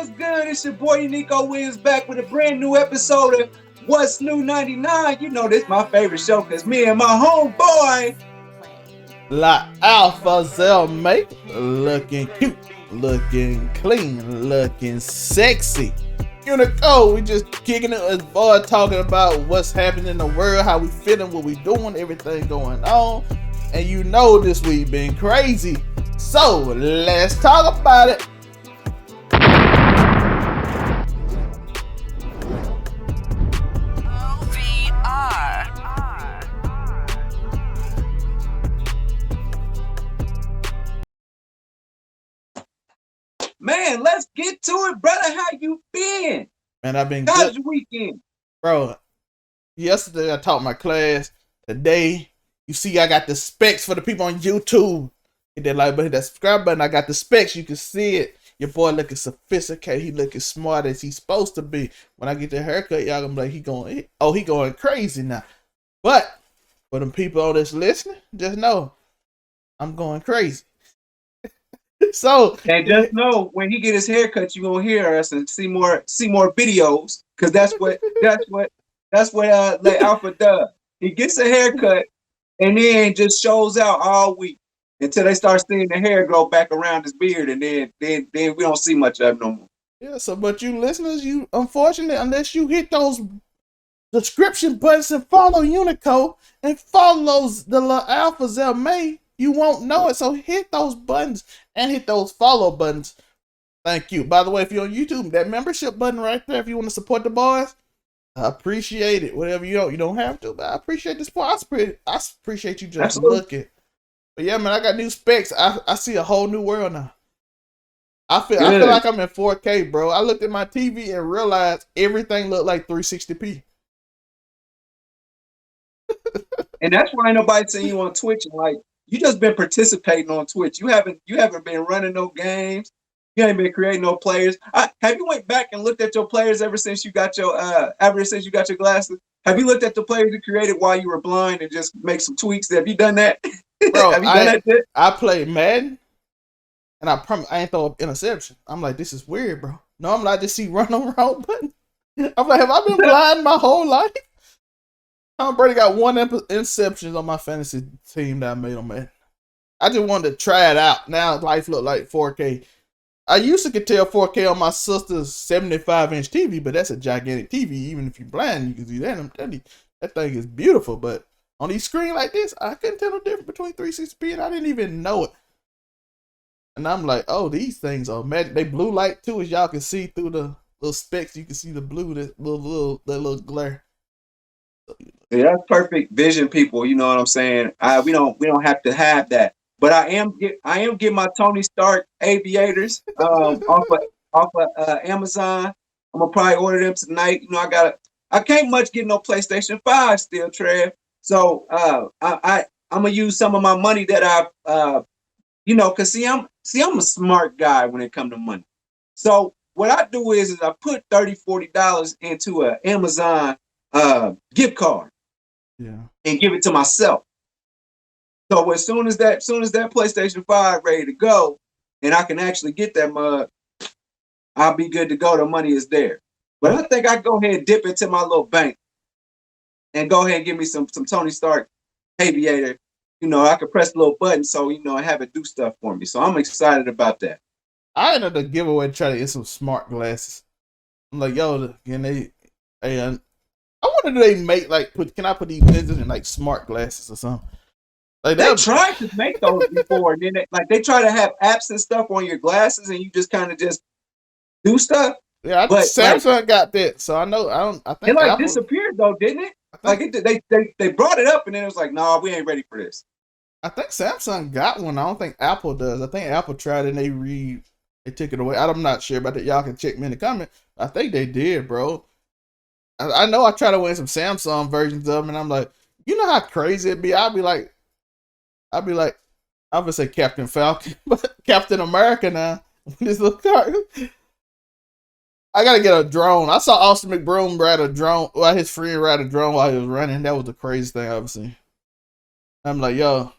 what's good? It's your boy Uniqo Williams back with a brand new episode of What's New 99. You know this my favorite show because me and my homeboy La Alpha Zelmae, looking cute, looking clean, looking sexy. Uniqo, we just kicking it as boy talking about what's happening in the world, how we feeling, what we doing, everything going on. And you know this week been crazy. So let's talk about it. Man, let's get to it, brother. How you been? Man, I've been How's good. your weekend? Bro, yesterday I taught my class. Today, you see I got the specs for the people on YouTube. Hit that like button, hit that subscribe button. I got the specs. You can see it. Your boy looking sophisticated. He looking smart as he's supposed to be. When I get the haircut, y'all gonna be like, he going crazy now. But for them people on this listening, just know I'm going crazy. So, and just know when he get his haircut, you gonna hear us and see more videos, because that's what like Alpha does. He gets a haircut and then just shows out all week until they start seeing the hair grow back around his beard, and then we don't see much of him no more. Yeah, so but you listeners, you unfortunately, unless you hit those subscription buttons and follow Uniqo and follow the La Alpha Zelmae, you won't know it. So hit those buttons and hit those follow buttons. Thank you. By the way, if you're on YouTube, that membership button right there, if you want to support the boys, I appreciate it. Whatever you don't have to, but I appreciate the support. I appreciate you just Absolutely. looking. But yeah, man, I got new specs. I see a whole new world now. I feel like I'm in 4K, bro. I looked at my TV and realized everything looked like 360p. And that's why ain't nobody saying you on Twitch and like you just been participating on Twitch. You haven't been running no games. You ain't been creating no players. Have you went back and looked at your players ever since you got your glasses? Have you looked at the players you created while you were blind and just make some tweaks? Have you done that? Bro, have you done that? I played Madden and I ain't throw an interception. I'm like, this is weird, bro. No, I'm like, just see run on wrong button. I'm like, have I been blind my whole life? Tom Brady got one interception on my fantasy team that I made on Madden. I just wanted to try it out. Now life look like 4K. I used to could tell 4K on my sister's 75-inch TV, but that's a gigantic TV. Even if you're blind, you can see that. I'm telling you, that thing is beautiful. But on these screen like this, I couldn't tell the difference between 360p, and I didn't even know it. And I'm like, oh, these things are magic. They blue light too, as y'all can see through the little specks. You can see the blue, that little glare. Yeah, that's perfect vision, people. You know what I'm saying? We don't have to have that. But I am getting my Tony Stark aviators off of Amazon. I'm gonna probably order them tonight. You know, I can't much get no PlayStation 5 still, Trev. So I'm gonna use some of my money that I've cause I'm a smart guy when it comes to money. So what I do is I put $30-$40 into an Amazon gift card. Yeah. And give it to myself. So as soon as that PlayStation 5 ready to go, and I can actually get that mug, I'll be good to go. The money is there. But I think I go ahead and dip into my little bank and go ahead and give me some Tony Stark aviator. You know, I could press a little button so and have it do stuff for me. So I'm excited about that. I ended up giveaway trying to get some smart glasses. I'm like, yo, I wonder, do they make can I put these lenses in like smart glasses or something? Like they tried to make those before, and then they try to have apps and stuff on your glasses, and you just kind of just do stuff. Yeah, but Samsung got that, so I know I think it Apple disappeared though, didn't it? Like they brought it up, and then it was like, no, we ain't ready for this. I think Samsung got one. I don't think Apple does. I think Apple tried it and they took it away. I'm not sure about that. Y'all can check me in the comment. I think they did, bro. I know I try to win some Samsung versions of them, and I'm like, you know how crazy it'd be? I'd be like, I would say Captain Falcon, but Captain America now. This little car. I gotta get a drone. I saw Austin McBroom ride a drone. Well, his friend ride a drone while he was running. That was the craziest thing I've ever seen. I'm like, yo,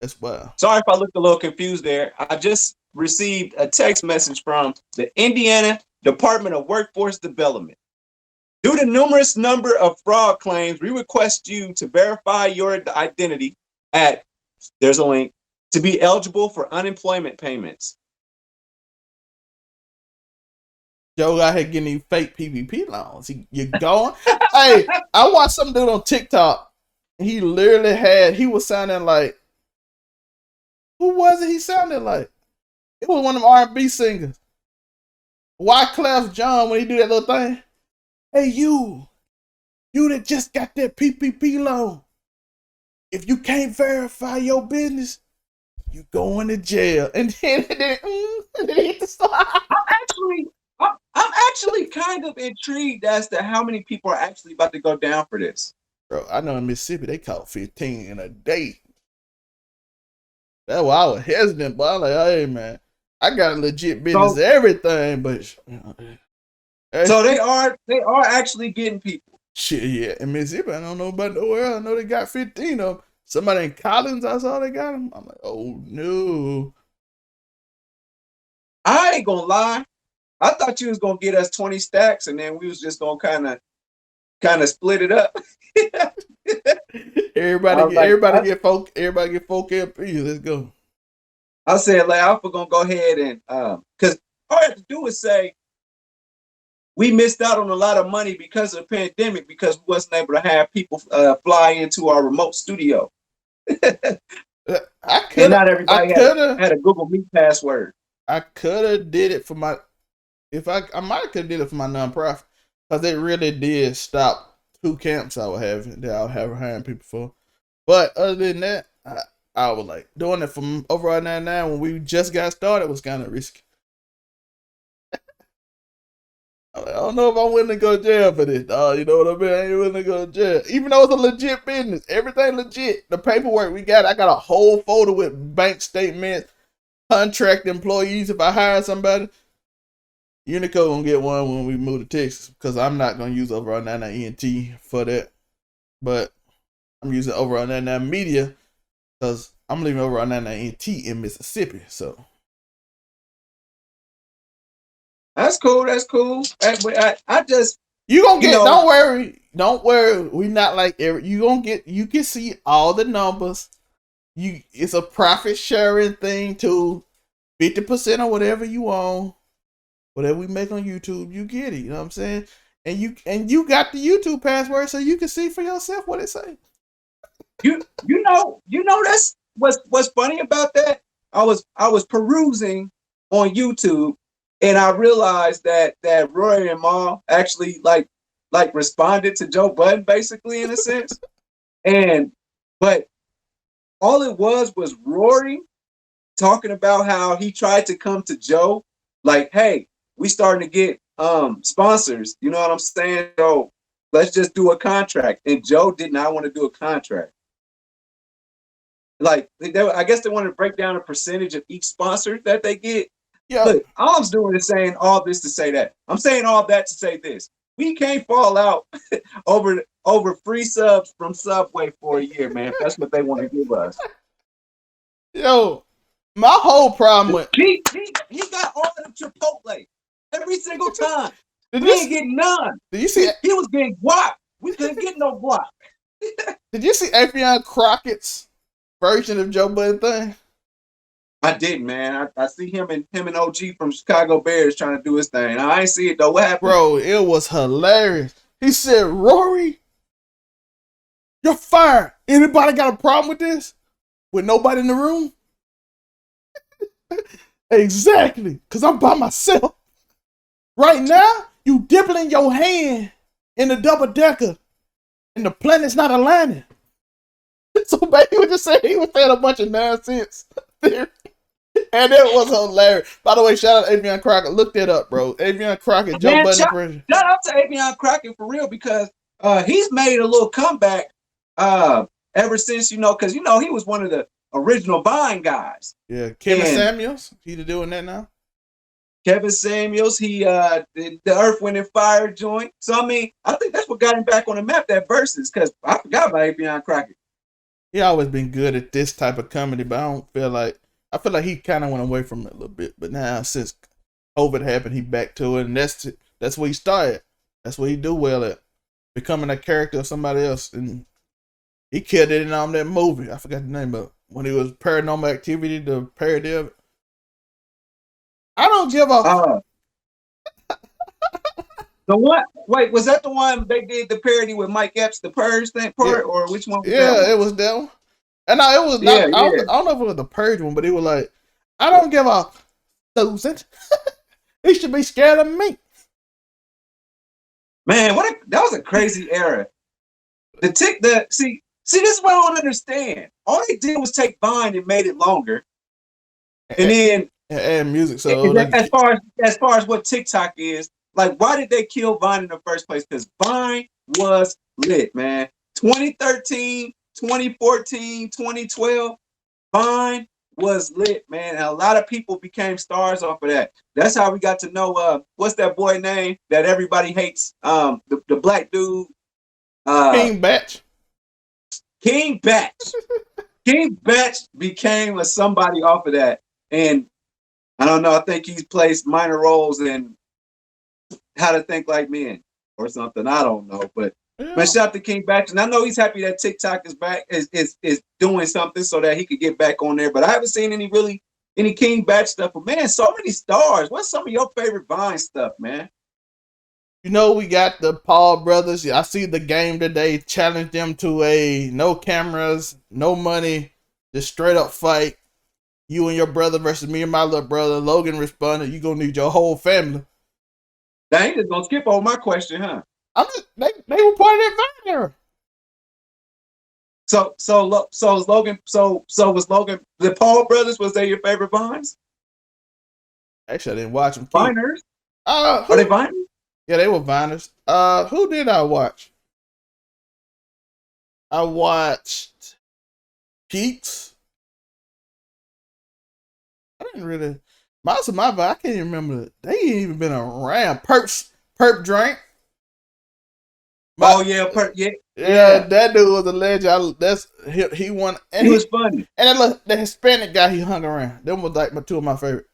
that's wild. Sorry if I looked a little confused there. I just received a text message from the Indiana Department of Workforce Development. Due to numerous number of fraud claims, we request you to verify your identity at, there's a link, to be eligible for unemployment payments. Joe out here getting these fake PPP loans. You going? Hey, I watched some dude on TikTok. He literally he was sounding like, who was it he sounded like? It was one of them R&B singers. Wyclef John, when he do that little thing. Hey, you that just got that PPP loan. If you can't verify your business, you going to jail. And then hit the side. I'm actually kind of intrigued as to how many people are actually about to go down for this. Bro, I know in Mississippi they caught 15 in a day. That's why I was hesitant, but I was like, hey man, I got a legit business, everything, but so they are actually getting people. Shit, yeah. In Mississippi, I don't know about nowhere else. I know they got 15 of them. Somebody in Collins, I saw they got them. I'm like, oh no. I ain't gonna lie. I thought you was gonna get us 20 stacks, and then we was just gonna kind of split it up. everybody get 4KP. Let's go. I said, like, I'm gonna go ahead and because all I have to do is say we missed out on a lot of money because of the pandemic because we wasn't able to have people fly into our remote studio. And not everybody had a Google Meet password. I could have did it for my. I might have did it for my nonprofit because it really did stop 2 camps I was hiring people for. But other than that, I was like doing it from over 99 when we just got started was kind of risky. I don't know if I'm willing to go to jail for this, dog. You know what I mean? I ain't willing to go to jail. Even though it's a legit business. Everything legit. The paperwork we got, I got a whole folder with bank statements, contract employees if I hire somebody. Uniqo gonna get one when we move to Texas because I'm not gonna use over on 99 ENT for that. But I'm using over on 99 Media because I'm leaving over on 99 ENT in Mississippi. So that's cool. That's cool. I just you gonna get. Don't worry. We not like you gonna get. You can see all the numbers. It's a profit sharing thing too. 50% or whatever you own. Whatever we make on YouTube, you get it. You know what I'm saying? And you got the YouTube password, so you can see for yourself what it say. You know that's what's funny about that. I was perusing on YouTube, and I realized that Roy and Ma actually like responded to Joe Budden basically in a sense, but all it was Rory talking about how he tried to come to Joe like, hey, we starting to get sponsors, you know what I'm saying? So let's just do a contract. And Joe did not want to do a contract. Like, I guess they wanted to break down a percentage of each sponsor that they get. Yeah. Look, all I'm doing is saying all this to say that. I'm saying all that to say this. We can't fall out over free subs from Subway for a year, man. If that's what they want to give us. Yo, my whole problem with he got all of the Chipotle. Every single time. We ain't getting none. Did you see he was getting guac. We couldn't get no guac. Did you see Afion Crockett's version of Joe Budden thing? I didn't, man. I see him and OG from Chicago Bears trying to do his thing. I ain't see it though. What happened? Bro, it was hilarious. He said, Rory, you're fired. Anybody got a problem with this? With nobody in the room? Exactly. Because I'm by myself. Right now, you dipping your hand in the double-decker, and the planet's not aligning. So, baby, he was just saying he was saying a bunch of nonsense there. And it was hilarious. By the way, shout out to Afion Crockett. Look that up, bro. Afion Crockett, Joe Budden impression. Shout out to Afion Crockett for real because he's made a little comeback ever since, because, he was one of the original Vine guys. Yeah, Kevin Samuels, he doing that now. Kevin Samuels, he did the Earth, Wind, and Fire joint. So, I mean, I think that's what got him back on the map, that Versus, because I forgot about Afion Crockett. He always been good at this type of comedy, but I I feel like he kind of went away from it a little bit, but now since COVID happened, he back to it, and that's where he started. That's what he do well at, becoming a character of somebody else, and he killed it in that movie. I forgot the name of it. When he was Paranormal Activity, the parody of it. I don't give a. The one, wait, was that the one they did the parody with Mike Epps, the Purge thing part, or which one was that one? It was that one. And no, it was not. Yeah, I don't know if it was the Purge one, but it was like, I don't give a Susan. He should be scared of me. Man, that was a crazy era. See, this is what I don't understand. All they did was take Vine and made it longer, and then add music. So as far as what TikTok is, like, why did they kill Vine in the first place? Because Vine was lit, man. 2013, 2014, 2012, Vine was lit, man. And a lot of people became stars off of that. That's how we got to know what's that boy name that everybody hates? The black dude. King Batch. King Batch. King Batch became a somebody off of that. And I don't know, I think he's placed minor roles in How to Think Like Men or something. I don't know. But man, shout out to King Batch. And I know he's happy that TikTok is back, is doing something so that he could get back on there. But I haven't seen any King Batch stuff. But man, so many stars. What's some of your favorite Vine stuff, man? You know, we got the Paul brothers. I see the game today. Challenge them to a no cameras, no money, just straight up fight. You and your brother versus me and my little brother. Logan responded, "You gonna need your whole family." They ain't just gonna skip over my question, huh? They were part of that Vine era. So was Logan. So was Logan. The Paul brothers, was they your favorite Vines? Actually, I didn't watch them. Viners? Are they Viners? Yeah, they were Viners. Who did I watch? I watched Peaks. I didn't really. Most of my Vine, I can't even remember. They ain't even been around. Perp Drink. Yeah, that dude was a legend. He won. And he was funny. And the Hispanic guy he hung around. Them was like two of my favorite.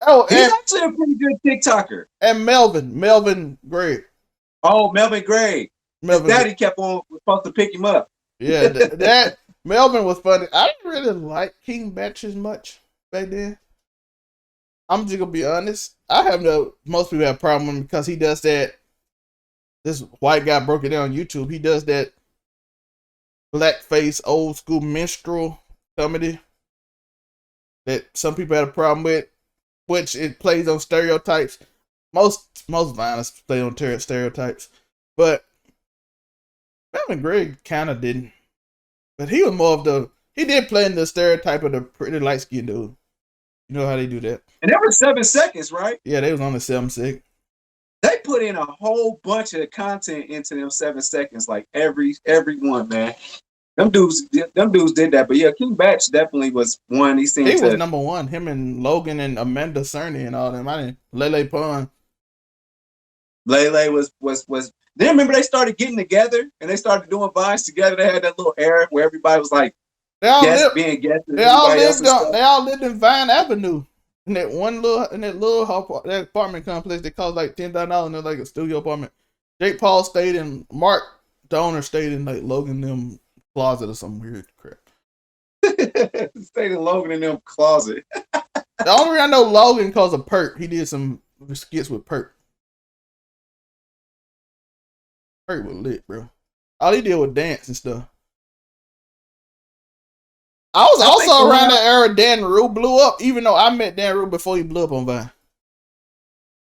Oh, he's actually a pretty good TikToker. And Melvin Gregg. Oh, Melvin Gregg. His daddy kept on supposed to pick him up. Yeah, that Melvin was funny. I didn't really like King Batch as much back then. I'm just gonna be honest. Most people have a problem with him because he does that. This white guy broke it down on YouTube. He does that blackface, old school minstrel comedy that some people had a problem with, which it plays on stereotypes. Most violence play on stereotypes, but Melvin Gregg kind of didn't. But he was more of he did play in the stereotype of the pretty light skinned dude. You know how they do that. And that was 7 seconds, right? Yeah, they was on the 7 seconds. They put in a whole bunch of content into them 7 seconds, like every one, man. Them dudes did that. But yeah, King Batch definitely was one. He was number one. Him and Logan and Amanda Cerny and all them. Lele Pond. Lele was. Then remember they started getting together and they started doing Vines together. They had that little era where everybody was like being guests. They all lived in Vine Avenue. In that that apartment complex that cost like $10,000 and they're like a studio apartment. Jake Paul stayed in, Mark Donner stayed in like Logan them closet or some weird crap. Stayed in Logan in them closet. The only reason I know Logan because of Perp. He did some skits with Perp. Perp was lit, bro. All he did was dance and stuff. I was also around that era Dan Rue blew up, even though I met Dan Rue before he blew up on Vine.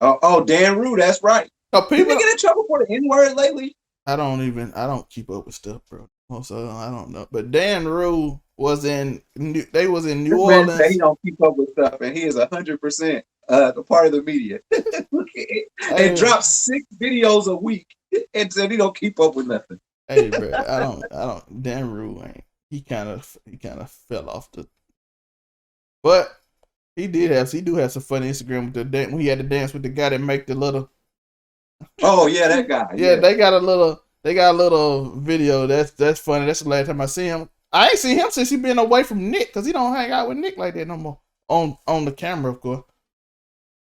Oh, Dan Rue, that's right. So people get in trouble for the N-word lately? I don't keep up with stuff, bro. So I don't know. But Dan Rue was in New Orleans. He don't keep up with stuff, and he is 100% a part of the media. And drops 6 videos a week and said he don't keep up with nothing. Hey, bro, I don't. Dan Rue ain't. He kind of fell off the. But he do have some funny Instagram with the dance when he had to dance with the guy that make the little. Oh yeah, that guy. Yeah, they got a little video. That's funny. That's the last time I see him. I ain't seen him since he been away from Nick, because he don't hang out with Nick like that no more. On the camera, of course.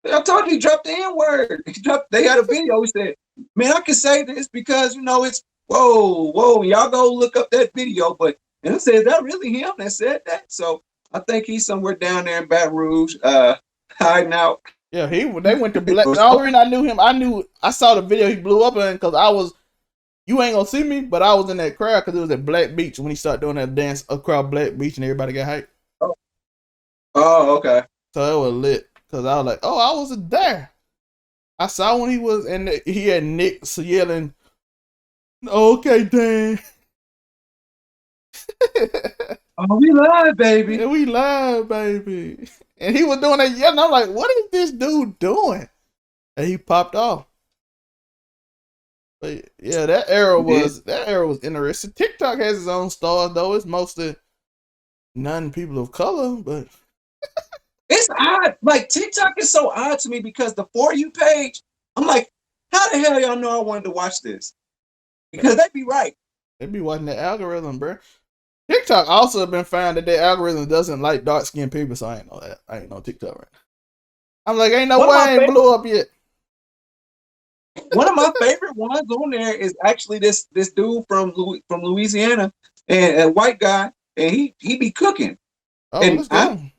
I told you he dropped the N-word. They had a video. He said, man, I can say this because, it's whoa. Y'all go look up that video. But and I said, is that really him that said that? So I think he's somewhere down there in Baton Rouge, hiding out. Yeah, they went to Black. The only reason I knew him, I saw the video he blew up in because you ain't gonna see me, but I was in that crowd because it was at Black Beach when he started doing that dance across Black Beach and everybody got hyped. Oh, okay. So it was lit because I was like, oh, I was there. I saw when he was, and he had Nick yelling, okay, Dan. Oh, we live, baby. Yeah, we live, baby. And he was doing that yelling. I'm like, what is this dude doing? And he popped off. But yeah, that era was interesting. TikTok has its own stars though. It's mostly non-people of color, but it's odd. Like TikTok is so odd to me because the For You page, I'm like, how the hell y'all know I wanted to watch this? Because they'd be right. They'd be watching the algorithm, bro. TikTok also been found that their algorithm doesn't like dark-skinned people, so I ain't know that. I ain't know TikTok right now. I'm like, ain't no way I ain't blew up yet. One of my favorite ones on there is actually this dude from Louisiana, and a white guy, and he be cooking. Oh, and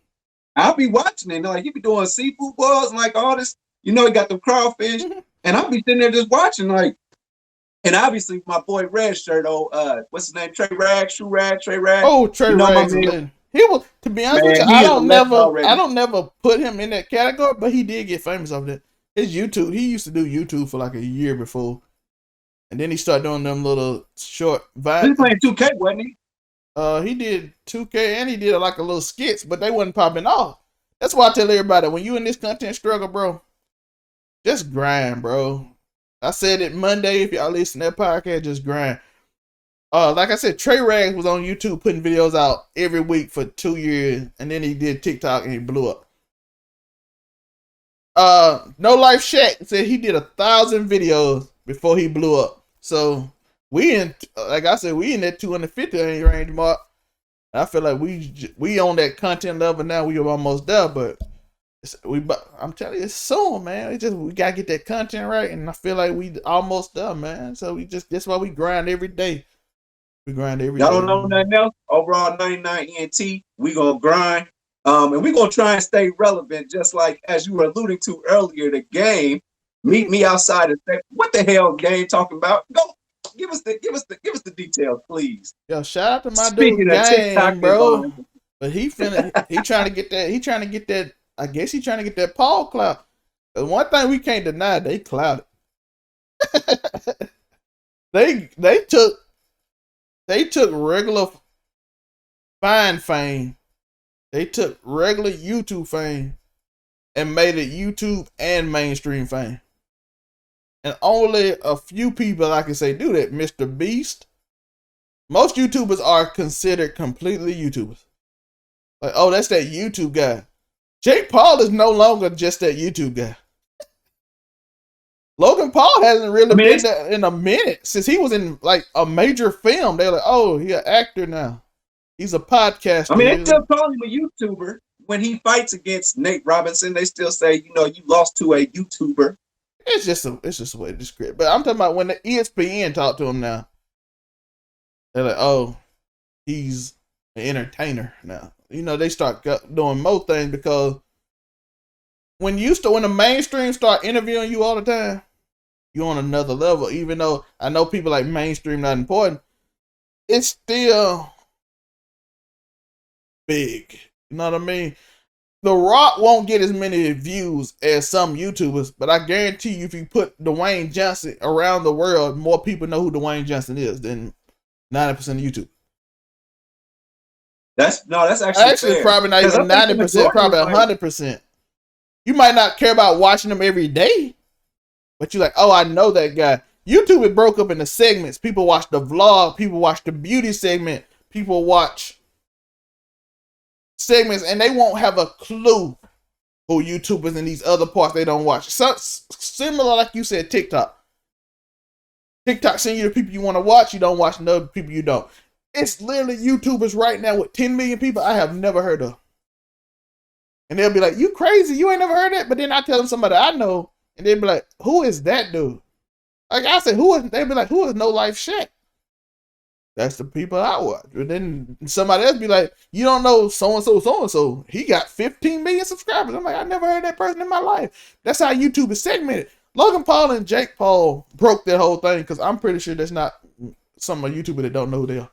I'll be watching it. Like he be doing seafood boils and like all this. He got them crawfish, and I'll be sitting there just watching like. And obviously, my boy Red Shirt, what's his name? Trey Rag. Oh, Trey Rag. He was, to be honest with you, I don't never put him in that category, but he did get famous over that. His YouTube, he used to do YouTube for like a year before, and then he started doing them little short vines. He was playing 2K, wasn't he? He did 2K and he did like a little skits, but they wasn't popping off. That's why I tell everybody, when you in this content struggle, bro, just grind, bro. I said it Monday. If y'all listen to that podcast, just grind. Like I said, Trey Rags was on YouTube putting videos out every week for 2 years, and then he did TikTok and he blew up. No Life Shaq said he did 1,000 videos before he blew up. So we in that 250 range mark. I feel like we on that content level now. We are almost there, but I'm telling you, it's soon, man. We gotta get that content right, and I feel like we almost there, man. So that's why we grind every day. We grind every day. Y'all don't know nothing else? Overall 99 ENT, we gonna grind. And we're gonna try and stay relevant, just like as you were alluding to earlier, the game. Meet me outside and say, what the hell game talking about? Go give us the details, please. Yo, shout out to my dude Game, bro. But he trying to get that. I guess he's trying to get that Paul clout. The one thing we can't deny, they clouded. they took regular fine fame. They took regular YouTube fame and made it YouTube and mainstream fame. And only a few people I can say do that. Mr. Beast. Most YouTubers are considered completely YouTubers. Like, oh, that's that YouTube guy. Jake Paul is no longer just that YouTube guy. Logan Paul hasn't really been there in a minute since he was in like a major film. They're like, oh, he's an actor now. He's a podcaster. I mean, they still call him a YouTuber. When he fights against Nate Robinson, they still say, you lost to a YouTuber. It's just a way to describe it. But I'm talking about when the ESPN talk to him now. They're like, oh, he's an entertainer now. They start doing more things because when the mainstream start interviewing you all the time, you're on another level. Even though I know people like mainstream not important, it's still big. You know what I mean? The Rock won't get as many views as some YouTubers, but I guarantee you if you put Dwayne Johnson around the world, more people know who Dwayne Johnson is than 90% of YouTube. That's actually fair. Probably not even 90%, probably 100%. You might not care about watching them every day, but you're like, oh, I know that guy. YouTube is broke up into segments. People watch the vlog, people watch the beauty segment, people watch segments, and they won't have a clue who YouTubers in these other parts they don't watch. So, similar, like you said, TikTok. TikTok send you the people you want to watch. You don't watch the other people you don't. It's literally YouTubers right now with 10 million people I have never heard of. And they'll be like, you crazy, you ain't never heard that? But then I tell them somebody I know, and they'll be like, who is that dude? Like I said, they'll be like, who is No Life Shaq? That's the people I watch. But then somebody else be like, you don't know so-and-so, so-and-so. He got 15 million subscribers. I'm like, I never heard that person in my life. That's how YouTube is segmented. Logan Paul and Jake Paul broke that whole thing because I'm pretty sure there's not some YouTuber that don't know who they are.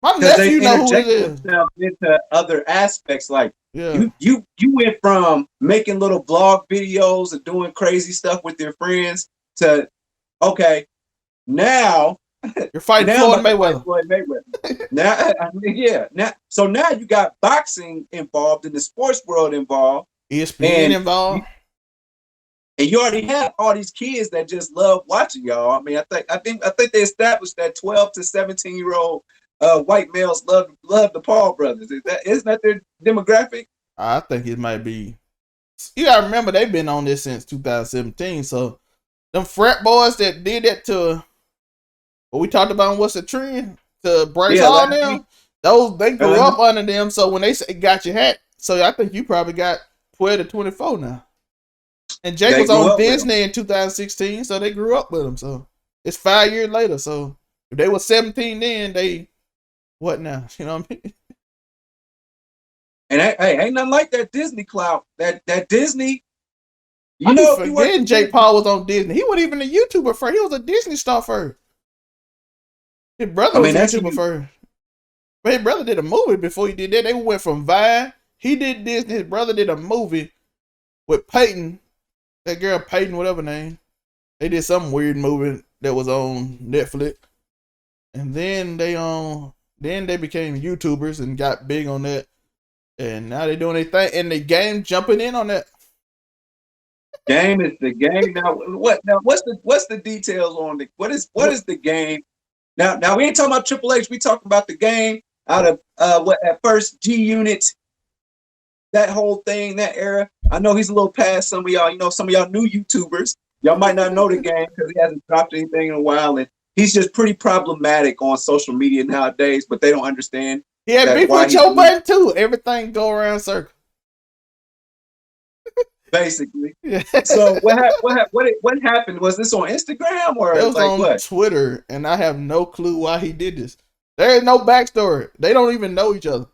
My nephew know who it is. Into other aspects, like yeah. you went from making little blog videos and doing crazy stuff with your friends to okay, now you're fighting Floyd Mayweather. Now, I mean, yeah. Now you got boxing involved and the sports world involved, ESPN involved. And you already have all these kids that just love watching y'all. I mean, I think they established that 12 to 17-year-old white males love the Paul brothers. Isn't that their demographic? I think it might be. You gotta remember they've been on this since 2017. So them frat boys that did that to what we talked about, what's the trend to Bryce Hall them? Those they grew up under them. So when they say got your hat, so I think you probably got 12 to 24 now. And Jake was on Disney in 2016, so they grew up with him. So it's 5 years later. So if they were 17 then, they what now? You know what I mean? And hey, ain't nothing like that Disney clout. That Disney. You know, forgetting Jake Paul was on Disney. He wasn't even a YouTuber first. He was a Disney star first. His brother was a YouTuber first. But his brother did a movie before he did that. They went from Vine. He did Disney. His brother did a movie with Peyton. That girl Peyton, whatever name. They did some weird movie that was on Netflix. And then they became YouTubers and got big on that. And now they're doing their thing. And the game jumping in on that. Game is the game. Now what's the details on the what is the game? Now we ain't talking about Triple H, we talking about the game out of at first G Unit, that whole thing, that era. I know he's a little past some of y'all, you know, some of y'all new YouTubers. Y'all might not know the game because he hasn't dropped anything in a while, and he's just pretty problematic on social media nowadays, but they don't understand. Yeah, beef with Joe Budden too. Everything go around circle. Basically. Yeah. So what happened? Was this on Instagram or it was like on what? Twitter, and I have no clue why he did this. There is no backstory. They don't even know each other.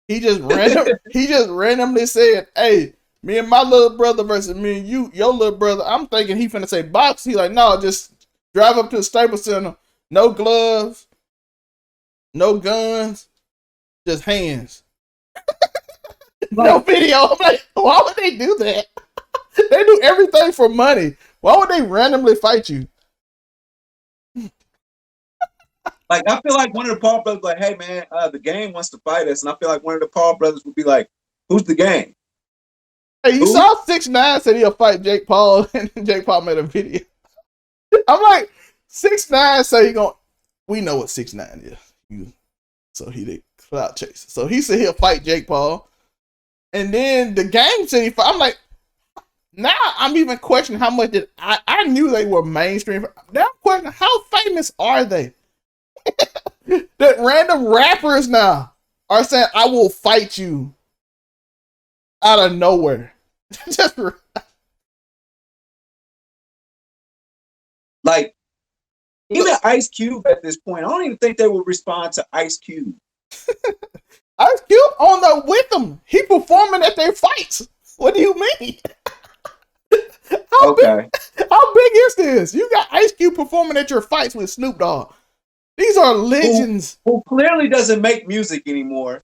He just randomly said, "Hey, me and my little brother versus me and you, your little brother." I'm thinking he finna say box. He like, no, just drive up to the Staples Center, no gloves, no guns, just hands. No video. I'm like, why would they do that? They do everything for money. Why would they randomly fight you? Like, I feel like one of the Paul brothers like, hey man, the game wants to fight us, and I feel like one of the Paul brothers would be like, who's the game? Hey, you saw 6ix9ine said he'll fight Jake Paul, and Jake Paul made a video. I'm like, 6ix9ine say he gonna. We know what 6ix9ine is. So he did clout chase. So he said he'll fight Jake Paul. And then the game said he fought. I'm like, now I'm even questioning how much did I knew they were mainstream. Now I'm questioning how famous are they? That random rappers now are saying, I will fight you out of nowhere. Just like, even Ice Cube at this point, I don't even think they will respond to Ice Cube. Ice Cube on the with them. He performing at their fights. What do you mean? How big is this? You got Ice Cube performing at your fights with Snoop Dogg. These are legends. Who clearly doesn't make music anymore.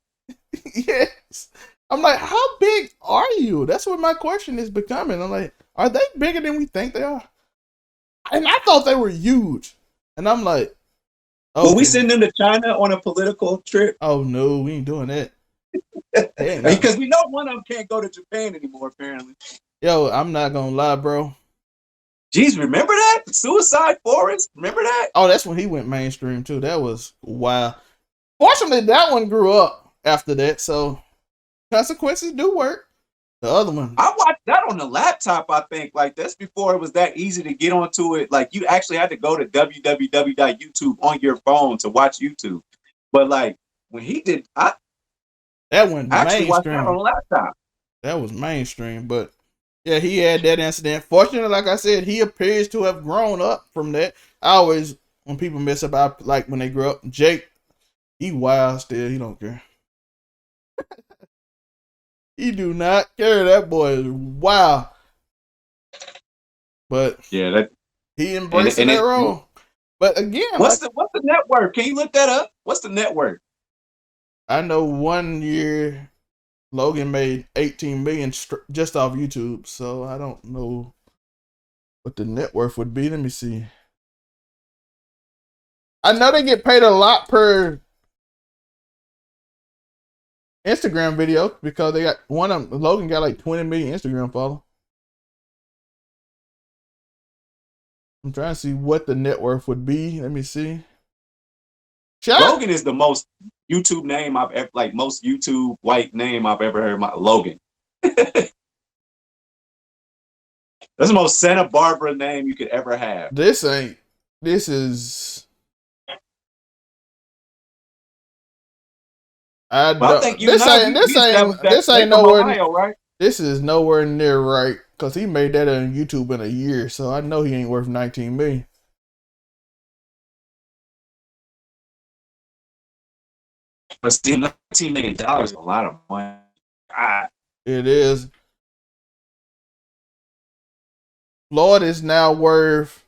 Yes. I'm like, how big are you? That's what my question is becoming. I'm like, are they bigger than we think they are? And I thought they were huge. And I'm like, okay. Will we send them to China on a political trip? Oh no, we ain't doing that. Because we know one of them can't go to Japan anymore, apparently. Yo, I'm not gonna lie, bro. Jeez, remember that? Suicide Forest? Remember that? Oh, that's when he went mainstream too. That was wild. Fortunately, that one grew up after that, so consequences do work. The other one. I watched that on the laptop, I think. Like, that's before it was that easy to get onto it. Like, you actually had to go to www.youtube on your phone to watch YouTube. But like when he did, I That went actually watched that on mainstream. a laptop. That was mainstream, but yeah, he had that incident. Fortunately, like I said, he appears to have grown up from that. I always, when people mess up, I like when they grow up. Jake, he wild still. He don't care. He do not care. That boy is wild. But Yeah, that he embracing that role. But again, what's the network? Can you look that up? What's the network? I know 1 year Logan made 18 million just off YouTube, so I don't know what the net worth would be. Let me see. I know they get paid a lot per Instagram video because they got one of them. Logan got like 20 million Instagram followers. I'm trying to see what the net worth would be. Let me see. Logan is the most YouTube name I've ever, like most YouTube white name I've ever heard. Logan. That's the most Santa Barbara name you could ever have. This is. I think this ain't nowhere. Ohio, right? This is nowhere near right because he made that on YouTube in a year, so I know he ain't worth 19 million. But still, $19 million is a lot of money. God. It is. Floyd is now worth.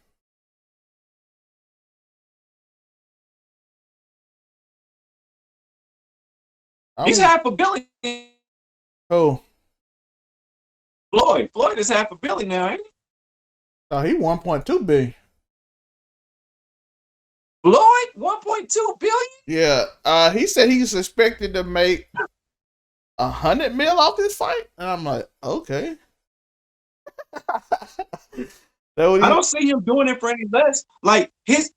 He's $500 million. Oh. Floyd is $500 million now, ain't he? Oh, he 1.2 billion. Floyd, 1.2 billion? Yeah. He said he's expected to make 100 mil off this fight. And I'm like, okay. I don't see him doing it for any less. Like his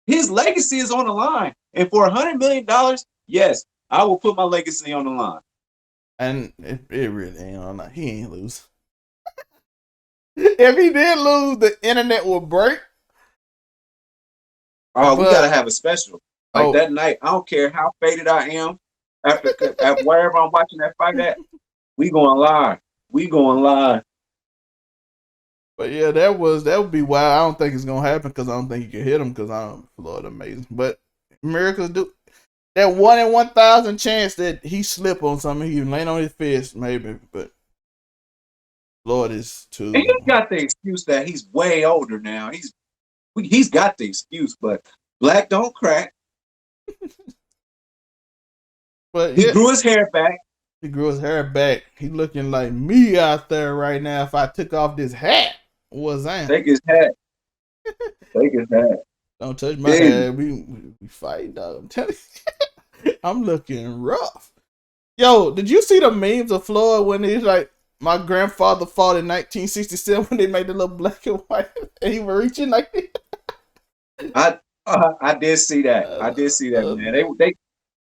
legacy is on the line. And for $100 million, yes, I will put my legacy on the line. And it really ain't on that. He ain't lose. If he did lose, the internet will break. Oh, we gotta have a special. Like that night, I don't care how faded I am. After wherever I'm watching that fight at, we going live. But yeah, that would be wild. I don't think it's gonna happen because I don't think you can hit him because I'm Floyd amazing. But miracles do. That 1 in 1,000 chance that he slip on something, he land on his fist, maybe. But Floyd is too. And he's got the excuse that he's way older now. He's got the excuse, but black don't crack. But he grew his hair back. He looking like me out there right now. If I took off this hat, what's that? Take his hat. Don't touch my hat. We fight, dog. I'm telling you. I'm looking rough. Yo, did you see the memes of Floyd when he's like, my grandfather fought in 1967 when they made the little black and white and he was reaching like that? I did see that. Man. They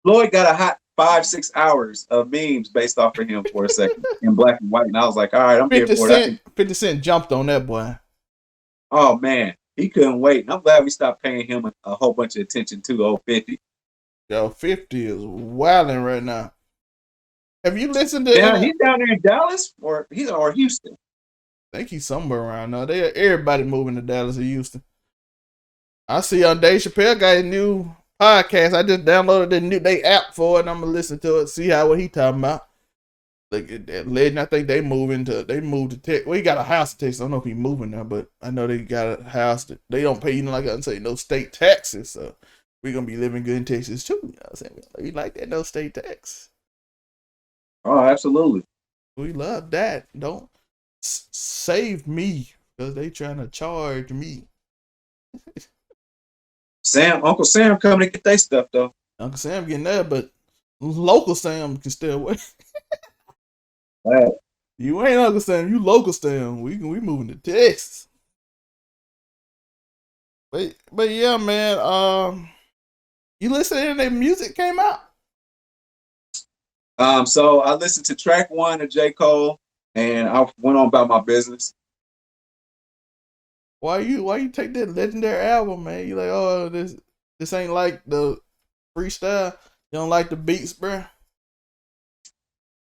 Floyd got a hot 5-6 hours of memes based off of him for a second in black and white, and I was like, all right, I'm here for it. 50 Cent jumped on that boy. Oh man, he couldn't wait. I'm glad we stopped paying him a whole bunch of attention to old 50. Yo, 50 is wilding right now. Have you listened to? Yeah, he's down there in Dallas or Houston. I think he's somewhere around now. Everybody moving to Dallas or Houston. I see on Dave Chappelle got a new podcast. I just downloaded they app for it and I'm gonna listen to it, see what he talking about. Like that legend, I think they moved to Texas. Well, he got a house in Texas. I don't know if he's moving there, but I know they got a house that they don't pay, like I say, no state taxes. So we're gonna be living good in Texas too. You know what I'm saying? We like that no state tax. Oh, absolutely. We love that. Don't save me because they trying to charge me. Uncle Sam coming to get their stuff though. Uncle Sam getting that, but local Sam can still wait. Right. You ain't Uncle Sam, you local Sam. We moving to Texas. But yeah, man. You listening to their music came out? So I listened to track 1 of J. Cole. and I went on about my business. Why you take that legendary album, man? You like, oh, this ain't like the freestyle. You don't like the beats, bro?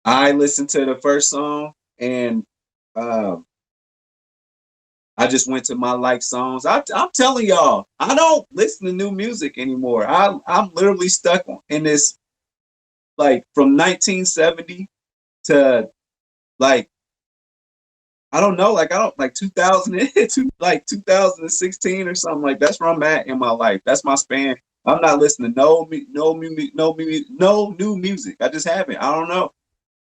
I listened to the first song, and um, I just went to my like songs. I'm telling y'all, I don't listen to new music anymore. I'm literally stuck in this, like, from 1970 to, like, I don't know, like, I don't, like, 2000 like 2016 or something. Like, that's where I'm at in my life. That's my span. I'm not listening to no new music. I just haven't. I don't know.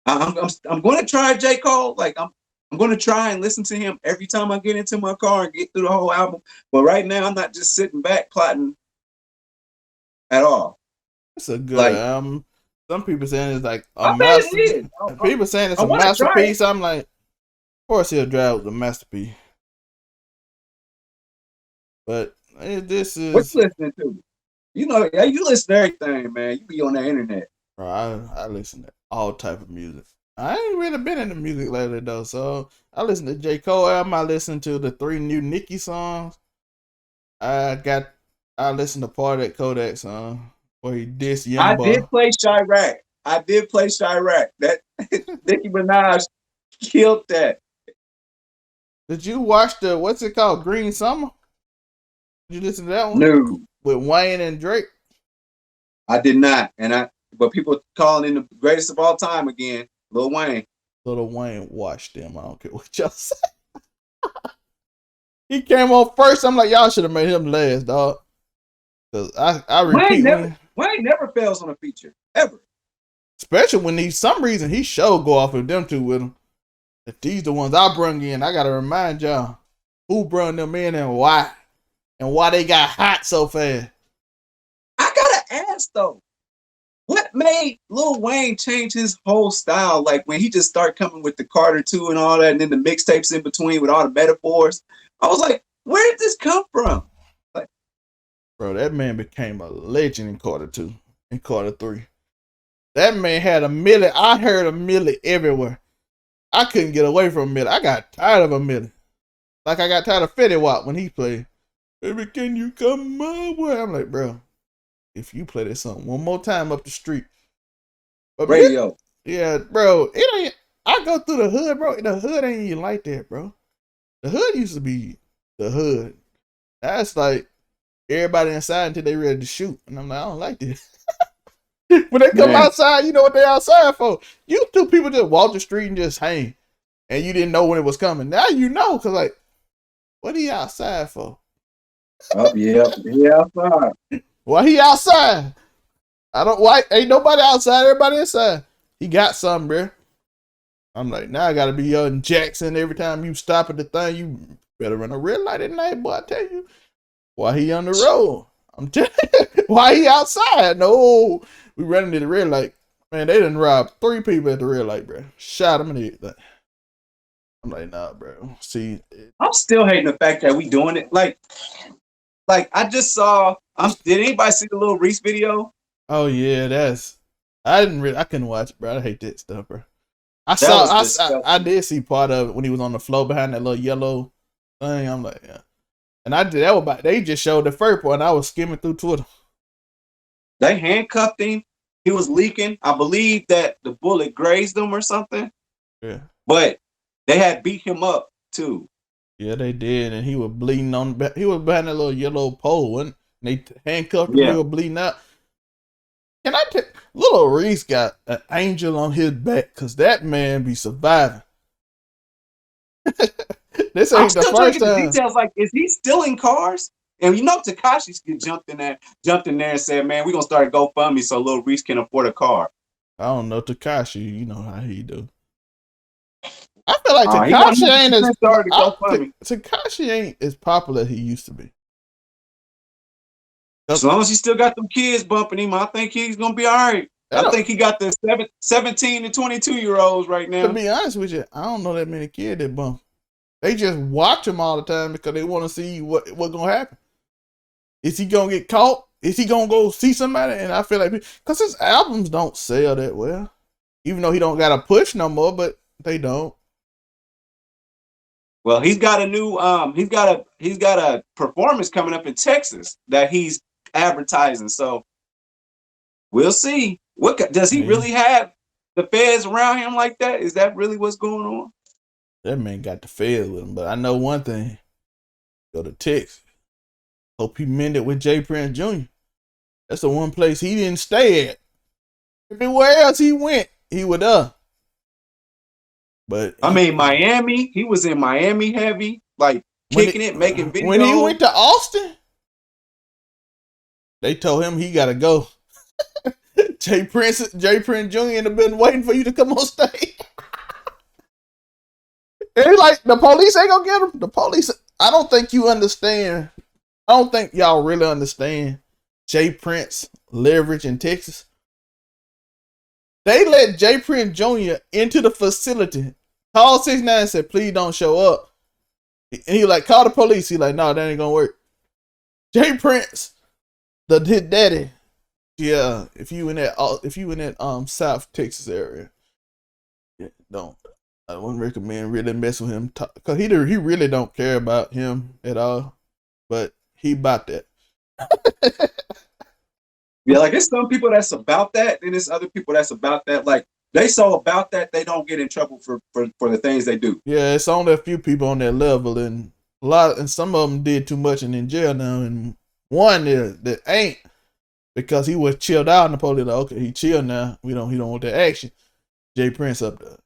I'm going to try J. Cole. Like, I'm going to try and listen to him every time I get into my car and get through the whole album. But right now, I'm not just sitting back plotting at all. It's a good Like, album. Some people saying it's like a I bet it masterpiece. is. People saying it's I a want to try it. masterpiece. I'm like, of course he'll drive the masterpiece. But this What is, you listening to? You know, yeah, you listen to everything, man. You be on the internet. bro, I listen to all type of music. I ain't really been into music lately though, so I listen to J. Cole album. I listen to the 3 new Nicki songs. I listened to part of that Kodak song where he dissed Young I Boy. did play Chirac. That Nicki Minaj killed that. Did you watch the what's it called, Green Summer? Did you listen to that one No, with Wayne and Drake? I did not. But people calling in the greatest of all time again, Lil Wayne. Little Wayne watched them. I don't care what y'all say. He came on first. I'm like, y'all should have made him last, dog. Cause I repeat, Wayne never fails on a feature ever. Especially when some reason he show go off with them two with him. If these the ones I brung in, I gotta remind y'all who brung them in and why they got hot so fast. I gotta ask though, what made Lil Wayne change his whole style? Like when he just started coming with the Carter 2 and all that, and then the mixtapes in between with all the metaphors. I was like, where did this come from? Like, bro, that man became a legend in Carter 2, in Carter 3. That man had a milli. I heard a milli everywhere. I couldn't get away from a milli. I got tired of a milli. Like I got tired of Fetty Wap when he played. Baby, can you come my way? I'm like, bro, if you play this song one more time up the street. But radio. Yeah, bro. It ain't. I go through the hood, bro. The hood ain't even like that, bro. The hood used to be the hood. That's like everybody inside until they ready to shoot. And I'm like, I don't like this. When they come outside, you know what they outside for. You two people just walk the street and just hang. And you didn't know when it was coming. Now you know, because like, what are you outside for? Oh, yeah. He outside. Why he outside? Why ain't nobody outside, everybody inside. He got something, bro. I'm like, now I gotta be yelling Jackson every time you stop at the thing. You better run a red light at night, boy. I tell you. Why he on the road? I'm telling you. Why he outside? No, we running to the red light. Man, they done robbed 3 people at the red light, bro. Shot them and everything. I'm like, nah, bro. See, I'm still hating the fact that we doing it. Like I just saw. Did anybody see the little Reese video? Oh yeah, I couldn't watch it, bro. I hate that stuff, bro. I did see part of it when he was on the floor behind that little yellow thing. I'm like, yeah. And they just showed the first part, and I was skimming through Twitter. They handcuffed him. He was leaking. I believe that the bullet grazed him or something. Yeah. But they had beat him up too. Yeah, they did, and he was bleeding he was behind that little yellow pole, and they handcuffed him. Yeah. He was bleeding out. Can I tell Little Reese got an angel on his back because that man be surviving. This ain't the first time. The details, like, is he stealing cars? And you know, Tekashi jumped in there and said, "Man, we're gonna start a GoFundMe so Little Reese can afford a car." I don't know Tekashi. You know how he do. I feel like Tekashi ain't Tekashi ain't as popular as he used to be. As long as he still got them kids bumping him, I think he's gonna be all right. I think he got the 17 and 22-year-olds right now. To be honest with you, I don't know that many kids that bump. They just watch him all the time because they want to see what gonna happen. Is he gonna get caught? Is he gonna go see somebody? And I feel like because his albums don't sell that well, even though he don't got a push no more, but they don't. Well, he's got a new he's got a performance coming up in Texas that he's advertising. So we'll see. What does he really have the feds around him like that? Is that really what's going on? That man got the feds with him, but I know one thing. Go to Texas. Hope he mended with J. Prince Jr. That's the one place he didn't stay at. Everywhere else he went, he was up. But I mean, Miami, he was in Miami heavy, like kicking it, making videos. When he went to Austin, they told him he gotta go. J. Prince Jr. in the building waiting for you to come on stage. And he's like, the police ain't gonna get him. The police, I don't think you understand. I don't think y'all really understand J. Prince leverage in Texas. They let J. Prince Jr. into the facility. Called 6ix9ine and said, please don't show up. And he like, call the police. He like, no, that ain't gonna work. J. Prince, his daddy. Yeah, if you in that South Texas area, yeah, I wouldn't recommend really mess with him because he really don't care about him at all. But he about that. Yeah, like it's some people that's about that, and there's other people that's about that. Like they so about that they don't get in trouble for the things they do. Yeah, it's only a few people on that level, and some of them did too much and in jail now, and one that ain't because he was chilled out, and the police like, okay, he chilled now. He don't want that action. J. Prince up there.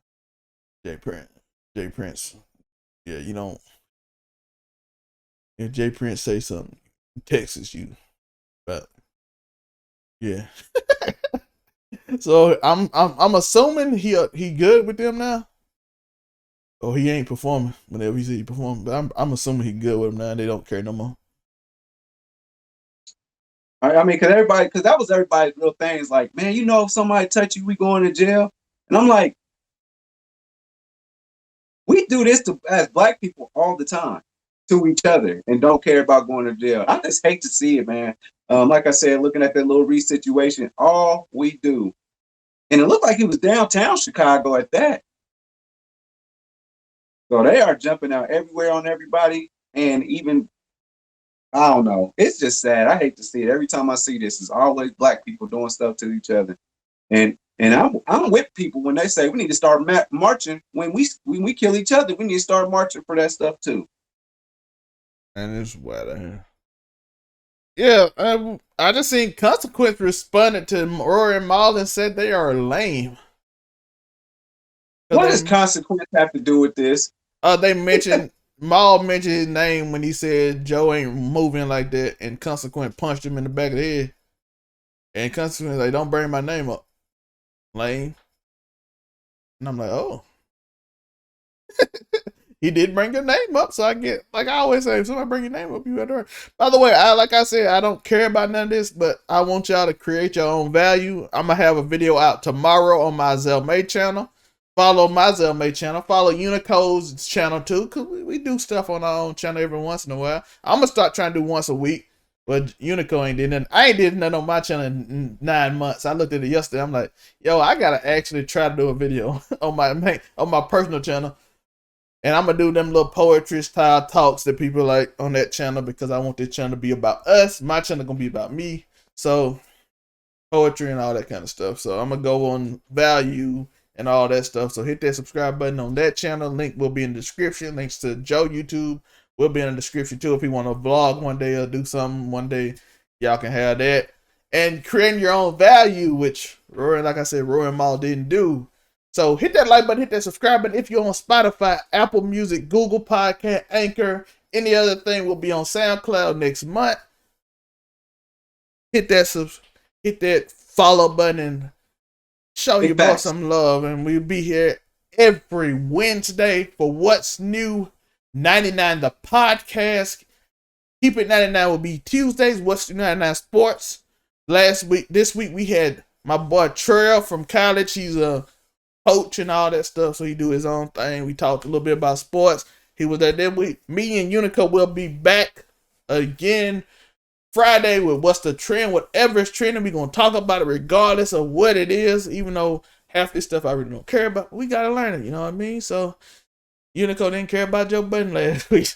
J. Prince. Yeah, you don't. If J. Prince say something, Texas you, but. Yeah. So I'm assuming he good with them now. Oh, he ain't performing whenever he say he performing, but I'm assuming he good with them now. And they don't care no more. I mean, because that was everybody's real things. Like, man, you know, if somebody touch you, we going to jail. And I'm like, we do this as Black people all the time to each other and don't care about going to jail. I just hate to see it, man. Like I said, looking at that little Reese situation, all we do. And it looked like he was downtown Chicago at that. So they are jumping out everywhere on everybody. And even, I don't know. It's just sad. I hate to see it. Every time I see this, it's always Black people doing stuff to each other. And I'm with people when they say we need to start marching. When we kill each other, we need to start marching for that stuff too. And it's wild out here. Yeah, I just seen Consequence responded to Rory Mal and said they are lame. What does Consequence have to do with this? They mentioned Mal mentioned his name when he said Joe ain't moving like that, and Consequence punched him in the back of the head. And Consequence like, don't bring my name up, lame. And I'm like, oh. He did bring your name up, so I get, like I always say, if somebody bring your name up, you got to work. By the way, like I said, I don't care about none of this, but I want y'all to create your own value. I'm going to have a video out tomorrow on my Zelmae channel. Follow my Zelmae channel. Follow Uniqo's channel too, because we do stuff on our own channel every once in a while. I'm going to start trying to do once a week, but Uniqo ain't did nothing. I ain't did nothing on my channel in 9 months. I looked at it yesterday. I'm like, yo, I got to actually try to do a video on my personal channel. And I'm going to do them little poetry style talks that people like on that channel because I want this channel to be about us. My channel going to be about me. So poetry and all that kind of stuff. So I'm going to go on value and all that stuff. So hit that subscribe button on that channel. Link will be in the description. Links to Joe YouTube will be in the description too. If you want to vlog one day or do something one day, y'all can have that. And creating your own value, which Rory, like I said, Rory and Mal didn't do. So hit that like button, hit that subscribe button. If you're on Spotify, Apple Music, Google Podcast, Anchor, any other thing will be on SoundCloud next month. Hit that follow button and show your boy some love. And we'll be here every Wednesday for What's New 99, the podcast. Keep It 99 will be Tuesdays, What's New 99 Sports. This week we had my boy Trey from college. He's a coach and all that stuff, so he do his own thing. We talked a little bit about sports. He was there. Then me and Uniqo will be back again Friday with what's the trend, whatever is trending. We're gonna talk about it regardless of what it is, even though half this stuff I really don't care about. We gotta learn it, you know what I mean? So Uniqo didn't care about Joe Budden last week.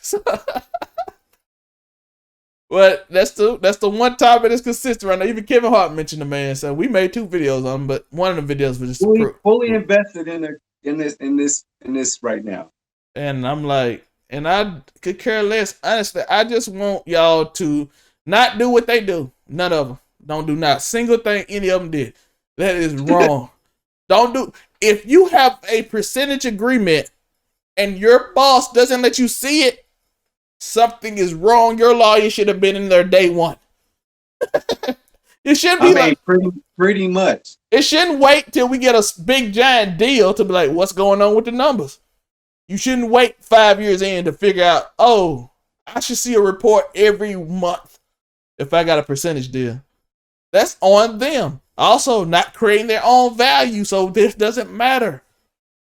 But that's the one topic that's consistent right now. Even Kevin Hart mentioned the man. So we made 2 videos on him, but one of the videos was just fully invested in this right now. And I'm like, and I could care less. Honestly, I just want y'all to not do what they do. None of them. Don't do not a single thing any of them did. That is wrong. Don't do. If you have a percentage agreement and your boss doesn't let you see it, something is wrong. Your lawyer should have been in there day one. It shouldn't be pretty much. It shouldn't wait till we get a big giant deal to be like, what's going on with the numbers? You shouldn't wait 5 years in to figure out, oh, I should see a report every month if I got a percentage deal. That's on them. Also, not creating their own value, so this doesn't matter.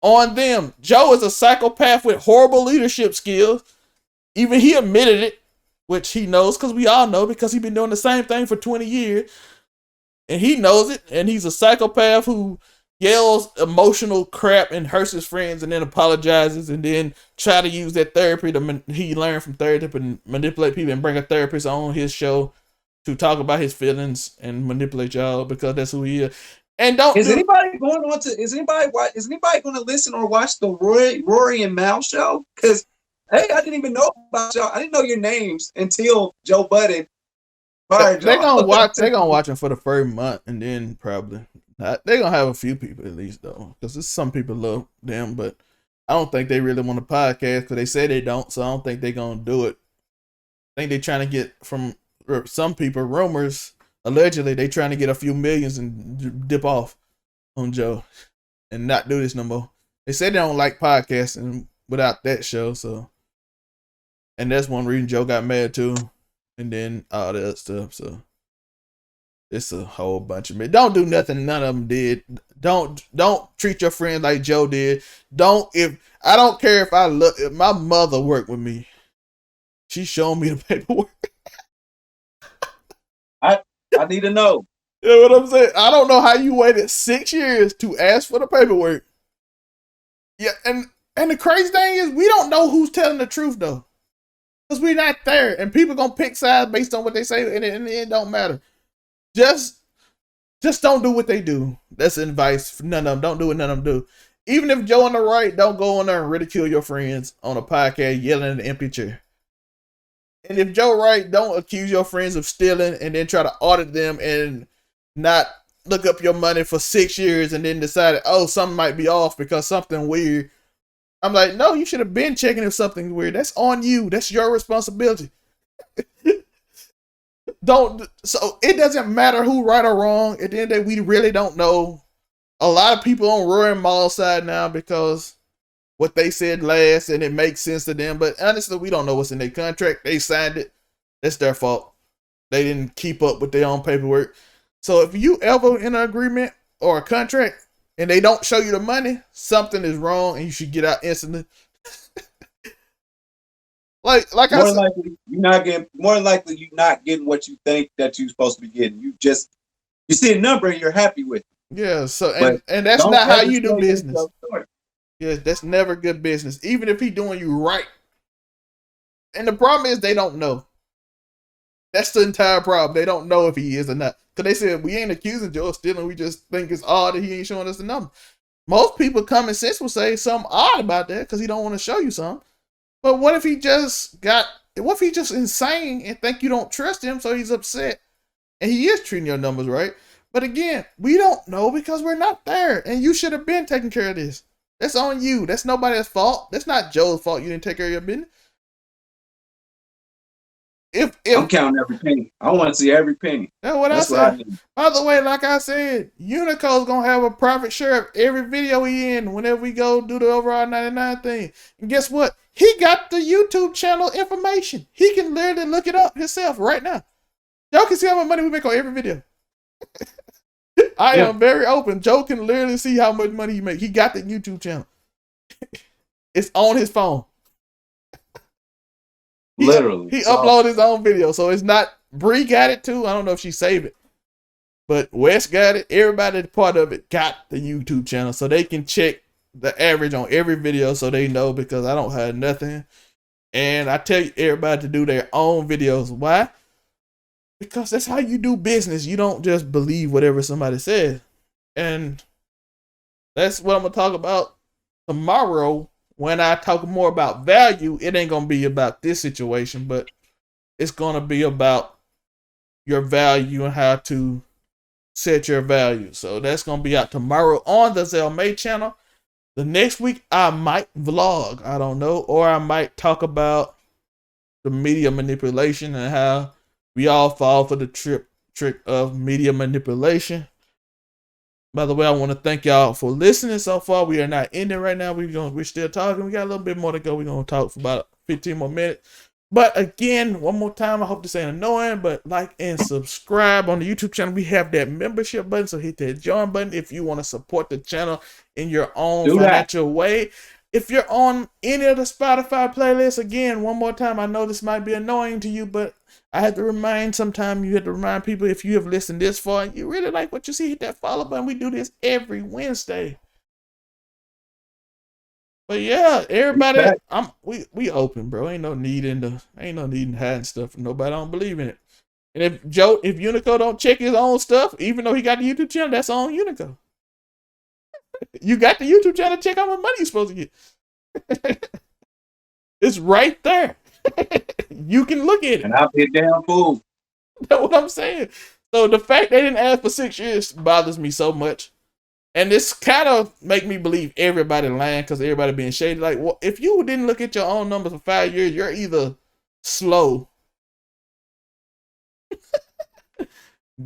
On them. Joe is a psychopath with horrible leadership skills. Even he admitted it, which he knows because we all know because he's been doing the same thing for 20 years. And he knows it. And he's a psychopath who yells emotional crap and hurts his friends and then apologizes and then try to use that therapy he learned from therapy to manipulate people and bring a therapist on his show to talk about his feelings and manipulate y'all because that's who he is. And is anybody going to listen or watch the Rory and Mal show? Because hey, I didn't even know about y'all. I didn't know your names until Joe Budden fired y'all. They're gonna watch them for the first month and then probably they're gonna have a few people at least though, because some people love them, but I don't think they really want a podcast because they say they don't. So I don't think they're gonna do it. I think they're trying to get from some people rumors. Allegedly, they trying to get a few millions and dip off on Joe and not do this no more. They say they don't like podcasting without that show, so. And that's one reason Joe got mad too. And then all the other stuff. So it's a whole bunch of men. Don't do nothing none of them did. Don't treat your friend like Joe did. I don't care if my mother worked with me. She showed me the paperwork. I need to know. You know what I'm saying? I don't know how you waited 6 years to ask for the paperwork. Yeah, and the crazy thing is we don't know who's telling the truth though. Because we're not there. And people gonna pick sides based on what they say, and it don't matter. Just don't do what they do. That's advice. None of them. Don't do what none of them do. Even if Joe on the right, don't go on there and ridicule your friends on a podcast yelling in an empty chair. And if Joe right, don't accuse your friends of stealing and then try to audit them and not look up your money for 6 years and then decide, oh, something might be off because something weird. I'm like, no, you should have been checking if something's weird. That's on you. That's your responsibility. So it doesn't matter who right or wrong. At the end of the day, we really don't know. A lot of people on Roy and Maul's side now because what they said last and it makes sense to them. But honestly, we don't know what's in their contract. They signed it. That's their fault. They didn't keep up with their own paperwork. So if you ever in an agreement or a contract and they don't show you the money, something is wrong and you should get out instantly. like I said, more likely you're not getting what you think that you're supposed to be getting. You see a number and you're happy with it. Yeah, so and that's not how you do business. Yeah, that's never good business, even if he's doing you right. And the problem is they don't know. That's the entire problem. They don't know if he is or not. Because they said, we ain't accusing Joe of stealing. We just think it's odd that he ain't showing us the number. Most people, common sense, will say something odd about that because he don't want to show you something. But what if he just insane and think you don't trust him, so he's upset? And he is treating your numbers right. But again, we don't know because we're not there. And you should have been taking care of this. That's on you. That's nobody's fault. That's not Joe's fault you didn't take care of your business. If I'm counting every penny. I want to see every penny. That's what I said. By the way, like I said, Uniqo's gonna have a profit share of every video he in whenever we go do the overall 99 thing. And guess what? He got the YouTube channel information. He can literally look it up himself right now. Y'all can see how much money we make on every video. I am very open. Joe can literally see how much money he make. He got the YouTube channel. It's on his phone. Literally. He uploaded his own video. So it's not, Bree got it too. I don't know if she saved it. But Wes got it. Everybody that's part of it got the YouTube channel. So they can check the average on every video so they know, because I don't have nothing. And I tell everybody to do their own videos. Why? Because that's how you do business. You don't just believe whatever somebody says. And that's what I'm going to talk about tomorrow. When I talk more about value, it ain't going to be about this situation, but it's going to be about your value and how to set your value. So that's going to be out tomorrow on the Zelmae channel. The next week, I might vlog. I don't know. Or I might talk about the media manipulation and how we all fall for the trick of media manipulation. By the way, I want to thank y'all for listening so far. We are not ending right now. We're still talking. We got a little bit more to go. We're going to talk for about 15 more minutes. But again, one more time, I hope this ain't annoying, but like and subscribe on the YouTube channel. We have that membership button, so hit that join button if you want to support the channel in your own financial way. If you're on any of the Spotify playlists, again, one more time, I know this might be annoying to you, but I have to remind people, if you have listened this far and you really like what you see, hit that follow button. We do this every Wednesday. But yeah, everybody, we open, bro. Ain't no need in hiding stuff from nobody. I don't believe in it. And if Uniqo don't check his own stuff, even though he got the YouTube channel, that's on Uniqo. You got the YouTube channel, check how much money you're supposed to get. It's right there. You can look at it. And I'll be a damn fool. That's what I'm saying. So the fact they didn't ask for 6 years bothers me so much. And this kind of make me believe everybody lying because everybody being shady. Like, well, if you didn't look at your own numbers for 5 years, you're either slow,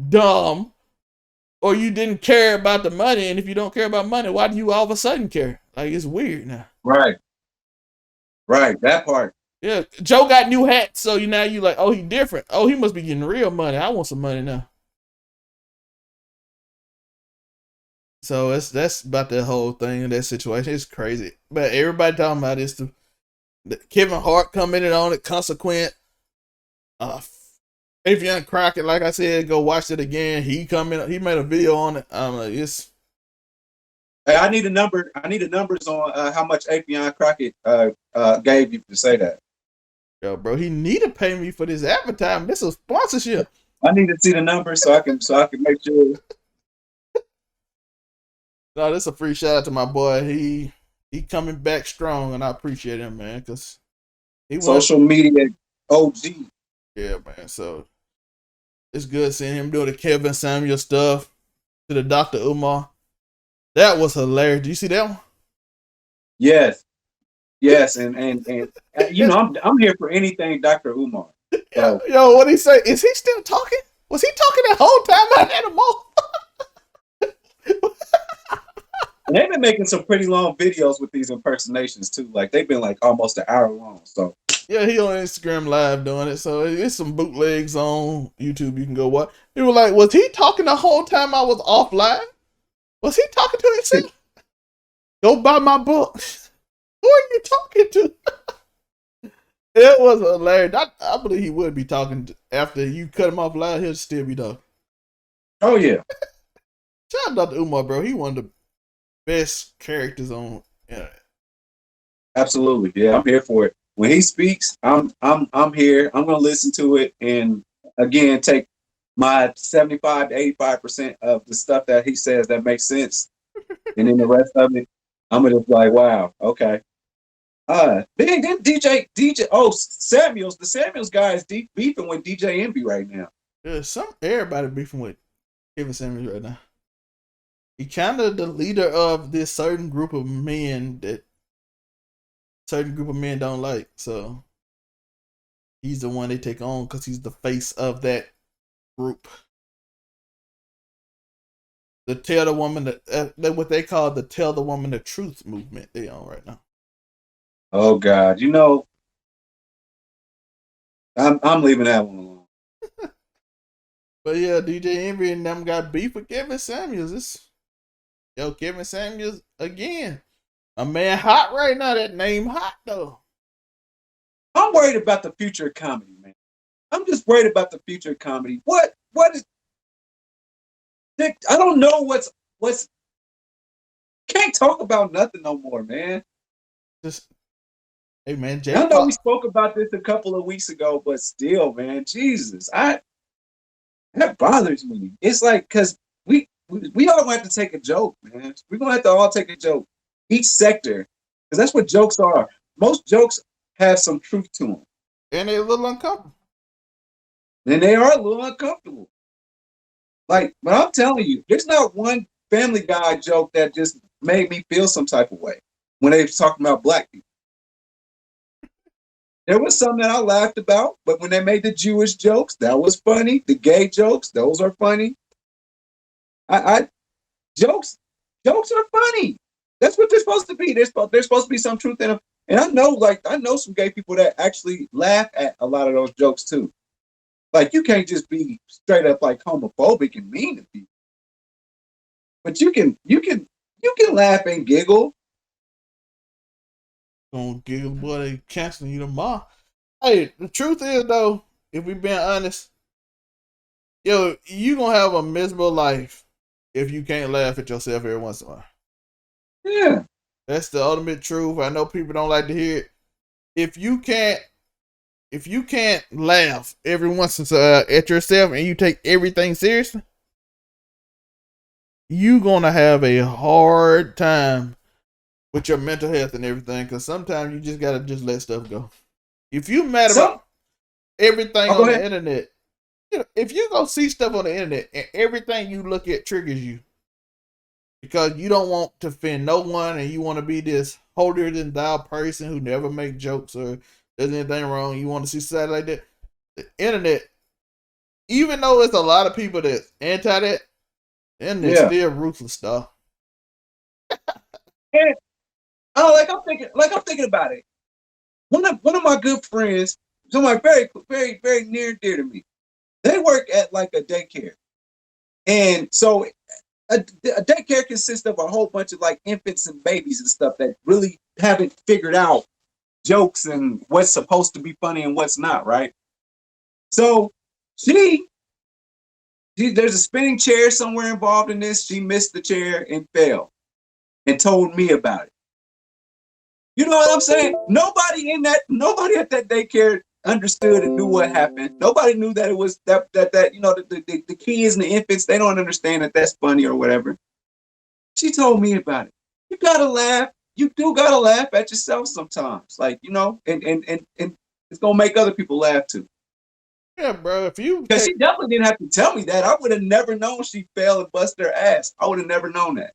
dumb, or you didn't care about the money. And if you don't care about money, why do you all of a sudden care? Like, it's weird now. Right. That part. Yeah. Joe got new hats, so you like, oh, he different. Oh, he must be getting real money. I want some money now. So that's about that whole thing and that situation. It's crazy. But everybody talking about this. The Kevin Hart commented on it. Consequent. Avion Crockett, like I said, go watch it again. He made a video on it. It's. Hey, I need a number. I need the numbers on how much Avion Crockett gave you to say that. Yo, bro, he need to pay me for this advertisement. This is sponsorship. I need to see the numbers so I can make sure. No, this is a free shout out to my boy. He coming back strong, and I appreciate him, man, because he social media OG. Yeah, man. So it's good seeing him do the Kevin Samuel stuff to the Dr. Umar. That was hilarious. Do you see that one? Yes, and you know I'm here for anything Dr. Umar. So. Yo, what he say? Is he still talking? Was he talking that whole time I had him on? They've been making some pretty long videos with these impersonations too. Like they've been like almost an hour long. So yeah, he on Instagram Live doing it. So it's some bootlegs on YouTube. You can go watch. He was like, was he talking the whole time I was offline? Was he talking to himself? Go buy my book. Who are you talking to? It was hilarious. I believe he would be talking after you cut him off live. He'll still be talking. Oh yeah. Shout out to Umar, bro. He one of the best characters on internet. Absolutely, yeah. I'm here for it. When he speaks, I'm here. I'm gonna listen to it and again take my 75 to 85% of the stuff that he says that makes sense, and then the rest of it, I'm gonna just like, wow, okay. Then DJ. Oh, the Samuels guy is beefing with DJ Envy right now. Yeah, everybody beefing with Kevin Samuels right now. He kind of the leader of this certain group of men that certain group of men don't like. So he's the one they take on because he's the face of that group. The tell the woman that what they call the tell the woman the truth movement they on right now. Oh God, you know, I'm leaving that one alone. But yeah, DJ Envy and them got beef with Kevin Samuels. Kevin Samuels again. A man hot right now. That name hot though. I'm worried about the future of comedy, man. I'm just worried about the future of comedy. What is? I don't know what's Can't talk about nothing no more, man. Just hey man, I Jake know we Paul. spoke about this a couple of weeks ago, but still, man, Jesus, that bothers me. It's like because we all have to take a joke, man. We're gonna have to all take a joke. Each sector, because that's what jokes are. Most jokes have some truth to them, And they're a little uncomfortable. and they are a little uncomfortable. Like, but I'm telling you, there's not one Family Guy joke that just made me feel some type of way when they was talking about black people. There was some that I laughed about, but when they made the Jewish jokes, that was funny. The gay jokes, those are funny. I jokes, jokes are funny. That's what they're supposed to be. There's supposed to be some truth in them. And I know some gay people that actually laugh at a lot of those jokes too. Like you can't just be straight up like homophobic and mean to people. But you can laugh and giggle. Gonna giggle, boy, they canceling you tomorrow. Hey, the truth is though, if we being honest, yo, you gonna have a miserable life if you can't laugh at yourself every once in a while. Yeah. That's the ultimate truth. I know people don't like to hear it. If you can't laugh every once in a while at yourself and you take everything seriously, you gonna have a hard time with your mental health and everything. Because sometimes you just gotta just let stuff go. If you mad about everything on the internet, you know, if you go see stuff on the internet and everything you look at triggers you because you don't want to offend no one and you want to be this holier than thou person who never make jokes or does anything wrong, you want to see society like that. The internet, even though it's a lot of people that's anti that, the internet's still ruthless stuff. And I'm thinking about it. One of my good friends, somebody very, very, very near and dear to me, they work at like a daycare. And so a daycare consists of a whole bunch of like infants and babies and stuff that really haven't figured out jokes and what's supposed to be funny and what's not, right? So there's a spinning chair somewhere involved in this. She missed the chair and fell and told me about it. You know what I'm saying? Nobody at that daycare understood and knew what happened. Nobody knew that it was that the kids and the infants, they don't understand that that's funny or whatever. She told me about it. You gotta laugh. You do gotta laugh at yourself sometimes. Like, and it's gonna make other people laugh too. Yeah, bro. Because she definitely didn't have to tell me that. I would have never known she fell and busted her ass. I would have never known that.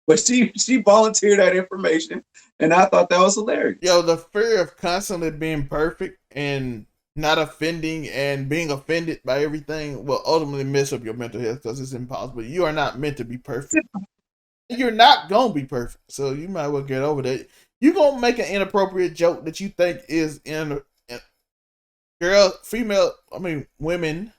But she volunteered that information, and I thought that was hilarious. Yo, the fear of constantly being perfect and not offending and being offended by everything will ultimately mess up your mental health because it's impossible. You are not meant to be perfect. You're not gonna be perfect, so you might well get over that. You gonna make an inappropriate joke that you think is women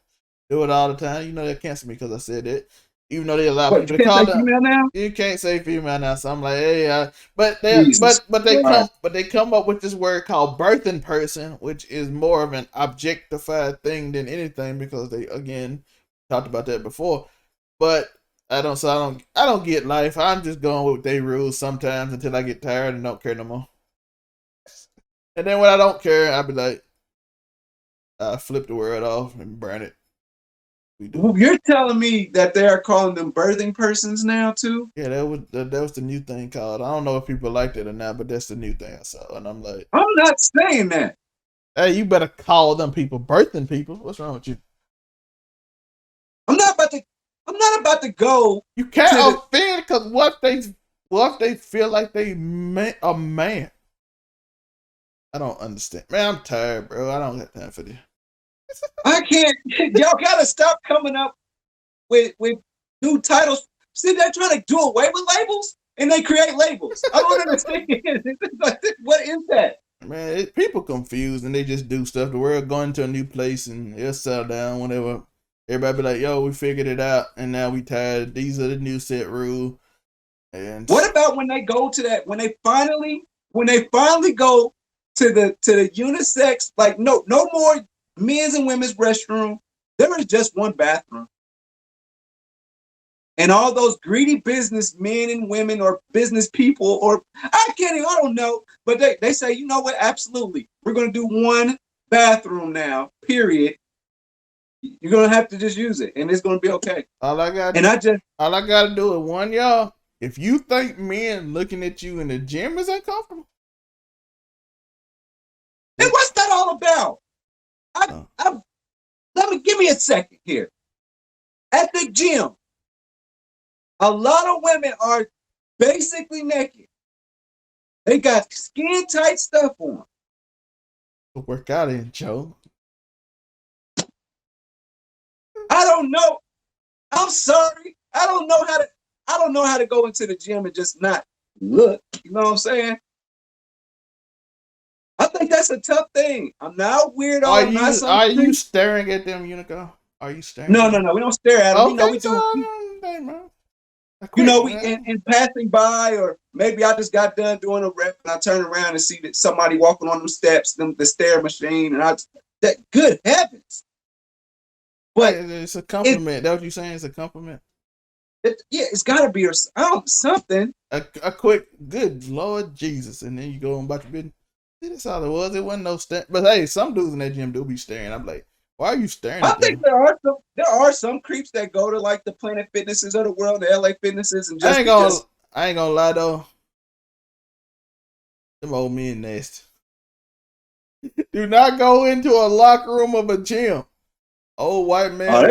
do it all the time. You know they cancel me because I said that. Even though they allow people to call them female now, you can't say female now. So I'm like, hey, but they come up with this word called birthing person, which is more of an objectified thing than anything because they again talked about that before. But I don't get life. I'm just going with their rules sometimes until I get tired and don't care no more. And then when I don't care, I'll be like, I flip the word off and burn it. You're telling me that they are calling them birthing persons now too? Yeah, that was the new thing called. I don't know if people liked it or not, but that's the new thing I saw, and I'm like, I'm not saying that. Hey, you better call them people birthing people. What's wrong with you? I'm not about to go. You can't offend because what if they feel like they a man? I don't understand, man. I'm tired, bro. I don't got time for this. I can't. Y'all gotta stop coming up with new titles. See, they're trying to do away with labels, and they create labels. I don't understand. What is that? Man, people confused, and they just do stuff. The world going to a new place, and it'll settle down whenever. Everybody be like, "Yo, we figured it out, and now we tired. These are the new set rules." And what about when they go to that? When they finally go to the unisex, like no more men's and women's restroom. There is just one bathroom. And all those greedy businessmen and women or business people, or I don't know. But they say, you know what? Absolutely. We're going to do one bathroom now, period. You're going to have to just use it and it's going to be okay. All I got to do is one, y'all. If you think men looking at you in the gym is uncomfortable. And what's that all about? Give me a second here. At the gym, a lot of women are basically naked. They got skin tight stuff on. Work out in, Joe. I don't know. I'm sorry. I don't know how to go into the gym and just not look. You know what I'm saying? I think that's a tough thing. I'm not weird. Are you staring at them, Uniqo? Are you staring? No. We don't stare at them. Okay, You know, we do. In passing by, or maybe I just got done doing a rep and I turn around and see that somebody walking on them steps, the stair machine, and good heavens. But it's a compliment. That's what you're saying? It's a compliment. It's got to be something. A quick, good Lord Jesus, and then you go on about your business. See, that's all it was. It wasn't no stare. But hey, some dudes in that gym do be staring. I'm like, why are you staring? I think there are some creeps that go to like the Planet Fitnesses of the world, the LA Fitnesses, and I ain't gonna lie though. Them old men nasty. Do not go into a locker room of a gym. Old white man. Oh,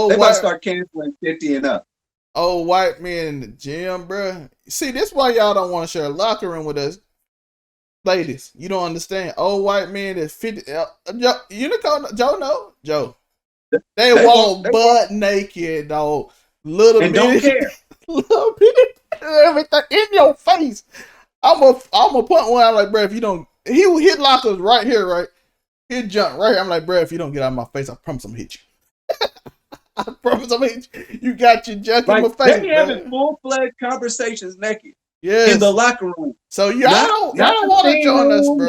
they about to start canceling 50 and up. Old white man in the gym, bro. See, this is why y'all don't want to share a locker room with us. Ladies, you don't understand. Old white man that's 50. Uniqo, Joe. They walk butt naked, dog. Little and bit, don't care. Little bit, everything in your face. I'm a put one out like, bro. If you don't, he will hit lockers right here, right. He'll jump right here. I'm like, bro. If you don't get out of my face, I promise I'm gonna hit you. I promise I'm gonna hit you. You got your junk in my face. They be having full-fledged conversations naked. Yes. In the locker room. So y'all don't want to join us, bro.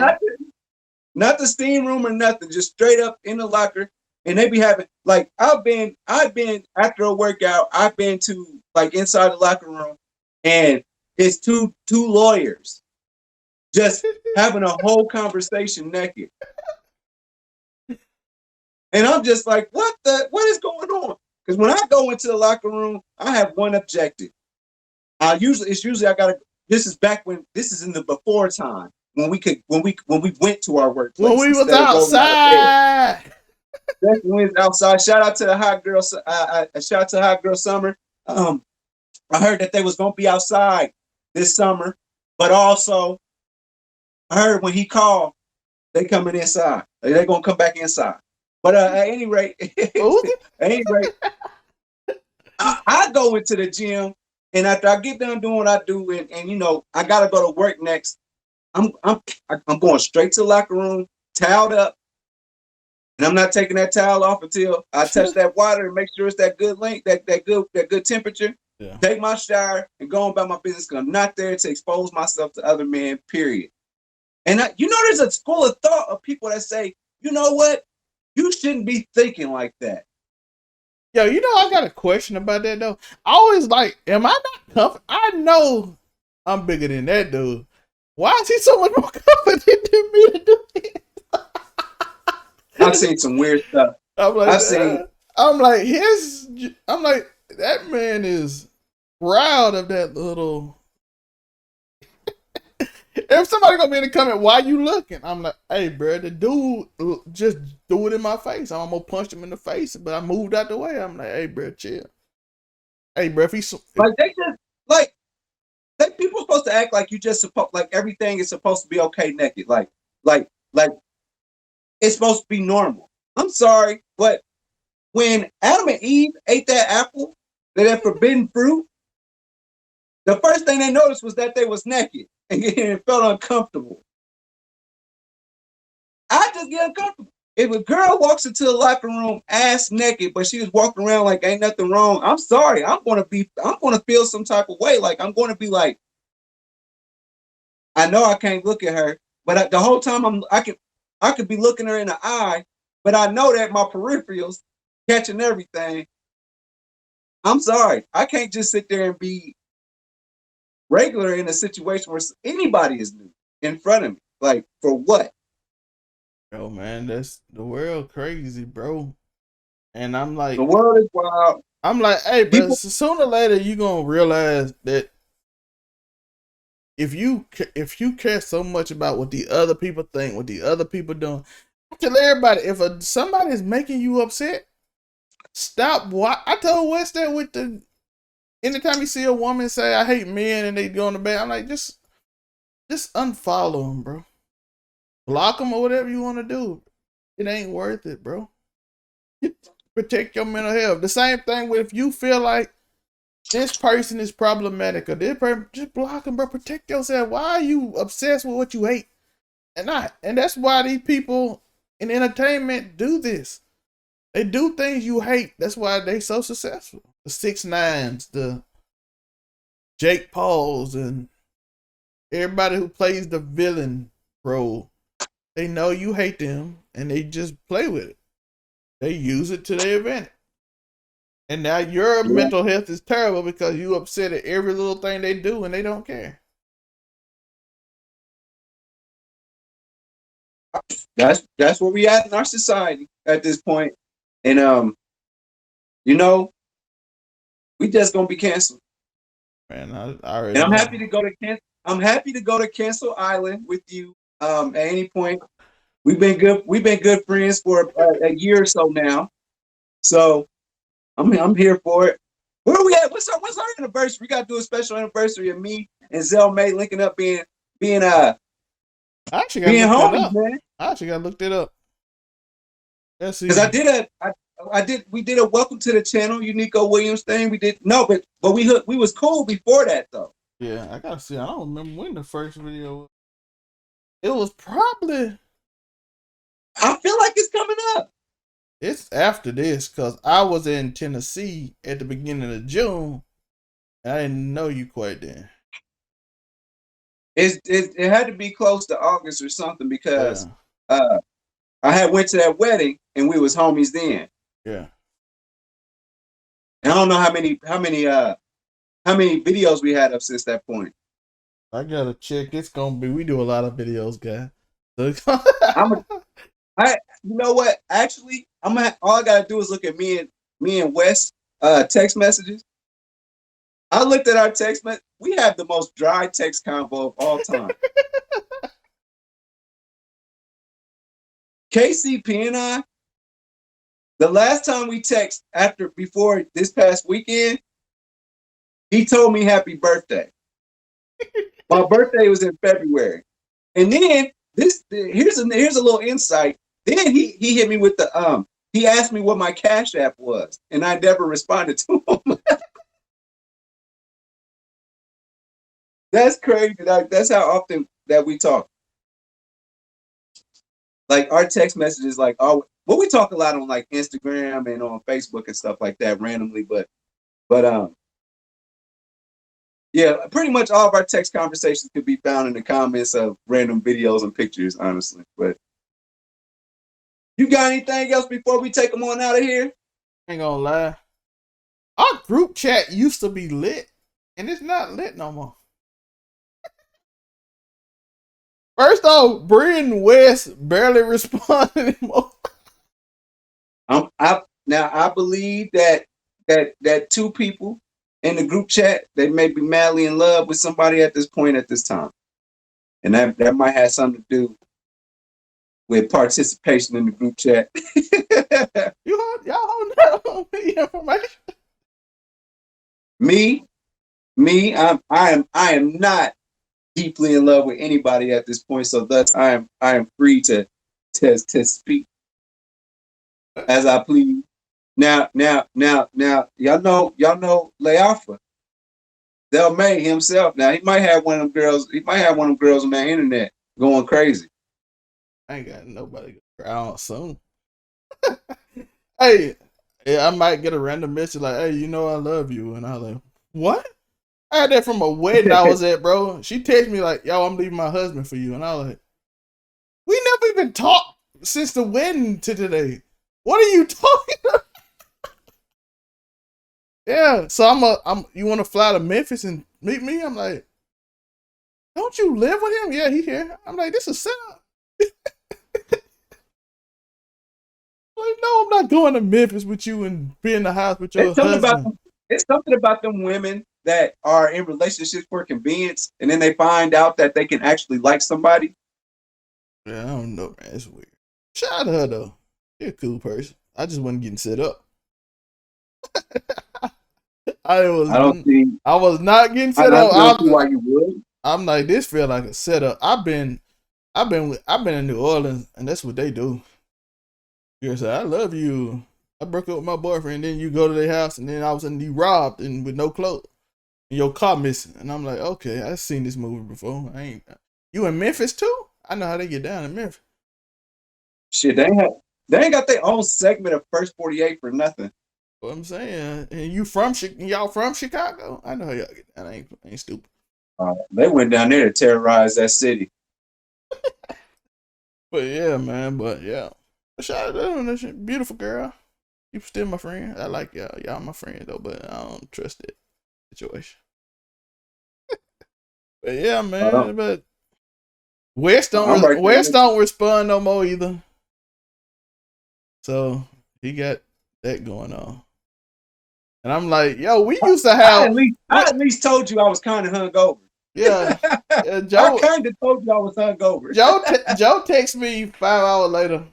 Not the steam room or nothing. Just straight up in the locker. And they be having like I've been after a workout, I've been to like inside the locker room, and it's two lawyers just having a whole conversation naked. And I'm just like, what is going on? Because when I go into the locker room, I have one objective. This is in the before time when we went to our workplace. When we was outside. When we was outside. Shout out to the hot girl. Shout out to the hot girl summer. I heard that they was gonna be outside this summer, but also I heard when he called, they coming inside. They're gonna come back inside. But at any rate, I go into the gym. And after I get done doing what I do, and you know, I gotta go to work next. I'm going straight to the locker room, toweled up, and I'm not taking that towel off until I touch that water and make sure it's that good length, that good temperature. Yeah. Take my shower and go on about my business because I'm not there to expose myself to other men. Period. And there's a school of thought of people that say, you know what, you shouldn't be thinking like that. Yo, I got a question about that though. I always like, am I not confident? I know I'm bigger than that dude. Why is he so much more confident than me to do it? I've seen some weird stuff. I'm like, that man is proud of that little. If somebody gonna be in the comment, why you looking? I'm like, hey, bro, the dude just threw it in my face. I'm gonna punch him in the face, but I moved out the way. I'm like, hey, bro, chill. Hey, bro, if he's like, they just like people supposed to act like you just supposed like everything is supposed to be okay naked, like it's supposed to be normal. I'm sorry, but when Adam and Eve ate that apple, that forbidden fruit, the first thing they noticed was that they was naked. And it felt uncomfortable. I just get uncomfortable. If a girl walks into the locker room ass naked, but she's walking around like ain't nothing wrong, I'm sorry. I'm gonna feel some type of way. Like I'm gonna be like, I know I can't look at her, but the whole time I could be looking her in the eye, but I know that my peripherals catching everything. I'm sorry. I can't just sit there and be regular in a situation where anybody is new in front of me. Like, for what? Oh man, that's the world crazy, bro. And The world is wild. I'm like, hey, but People, sooner or later you gonna realize that if you care so much about what the other people think, what the other people doing, I tell everybody, if somebody is making you upset, stop. I told West that with the anytime you see a woman say I hate men and they go in the bed, I'm like, just unfollow them, bro. Block them or whatever you want to do. It ain't worth it, bro. Protect your mental health. The same thing with if you feel like this person is problematic or this person, just block them, bro. Protect yourself. Why are you obsessed with what you hate? And that's why these people in entertainment do this. They do things you hate. That's why they so successful. The 6ix9ines, the Jake Pauls, and everybody who plays the villain role. They know you hate them and they just play with it. They use it to their advantage. And now your mental health is terrible because you upset at every little thing they do and they don't care. that's where we at in our society at this point. And you know, we just gonna be canceled. Man, I already And I'm know. happy to go to Cancel Island with you at any point. We've been good friends for a year or so now. So I'm here for it. Where are we at? What's our anniversary? We gotta do a special anniversary of me and Zelmae linking up being I actually gotta look that homies, up. man. I actually gotta look that up. Let's see. Because we did a welcome to the channel Uniqo Williams thing. We did but we was cool before that though. Yeah, I gotta see. I don't remember when the first video was. It was probably. I feel like it's coming up. It's after this because I was in Tennessee at the beginning of June. And I didn't know you quite then. It had to be close to August or something because Yeah. I had went to that wedding and we was homies then. Yeah. And I don't know how many videos we had up since that point. I gotta check. It's gonna be. We do a lot of videos, guys. You know what? Actually, all I gotta do is look at me and Wes text messages. I looked at our text message. We have the most dry text combo of all time. KCP and I, the last time we text before this past weekend, he told me happy birthday. My birthday was in February. And then here's a little insight. Then he hit me with he asked me what my Cash App was, and I never responded to him. That's crazy. That's how often that we talk. Like our text messages, we talk a lot on like Instagram and on Facebook and stuff like that randomly, but yeah, pretty much all of our text conversations could be found in the comments of random videos and pictures, honestly. But you got anything else before we take them on out of here? Ain't gonna lie. Our group chat used to be lit, and it's not lit no more. First off, Brian West barely respond anymore. I believe that two people in the group chat, they may be madly in love with somebody at this point at this time. And that might have something to do with participation in the group chat. Y'all hold that on me information. I am not deeply in love with anybody at this point, so thus I am free to speak as I please. Now, y'all know Lealfa. Zelmae himself. Now he might have one of them girls. He might have one of them girls on the internet going crazy. I ain't got nobody to cry on soon. Hey, I might get a random message like, "Hey, you know I love you," and I was like, "What?" I had that from a wedding I was at, bro. She texted me like, "Yo, I'm leaving my husband for you," and I was like, "We never even talked since the wedding to today. What are you talking about?" Yeah, so I'm. You want to fly to Memphis and meet me? I'm like, don't you live with him? Yeah, he here. I'm like, this is setup. Like, no, I'm not going to Memphis with you and be in the house with your It's something about husband. them. It's something about them women that are in relationships for convenience, and then they find out that they can actually like somebody. Yeah, I don't know, man. It's weird. Shout out to her though. She's a cool person. I just wasn't getting set up. I was. I don't see. I was not getting I set don't up. see why you would. I'm like, this feel like a setup. I've been in New Orleans, and that's what they do. You say, I love you. I broke up with my boyfriend, then you go to their house, and then all of a sudden you robbed and with no clothes, and your car missing. And I'm like, okay, I've seen this movie before. I ain't. You in Memphis too? I know how they get down in Memphis. Shit, they ain't got their own segment of First 48 for nothing. What I'm saying, and y'all from Chicago? I know how y'all get down. I ain't stupid. They went down there to terrorize that city. But yeah, man. But yeah, shout out to them. That's a beautiful girl. You still my friend. I like y'all. Y'all my friend though, but I don't trust that situation. But yeah, man. But West don't respond no more either. So he got that going on. And I'm like, yo, we used to have. I at least told you I was kind of hungover. Yeah, Joe. I kind of told you I was hungover. Joe texts me 5 hours later.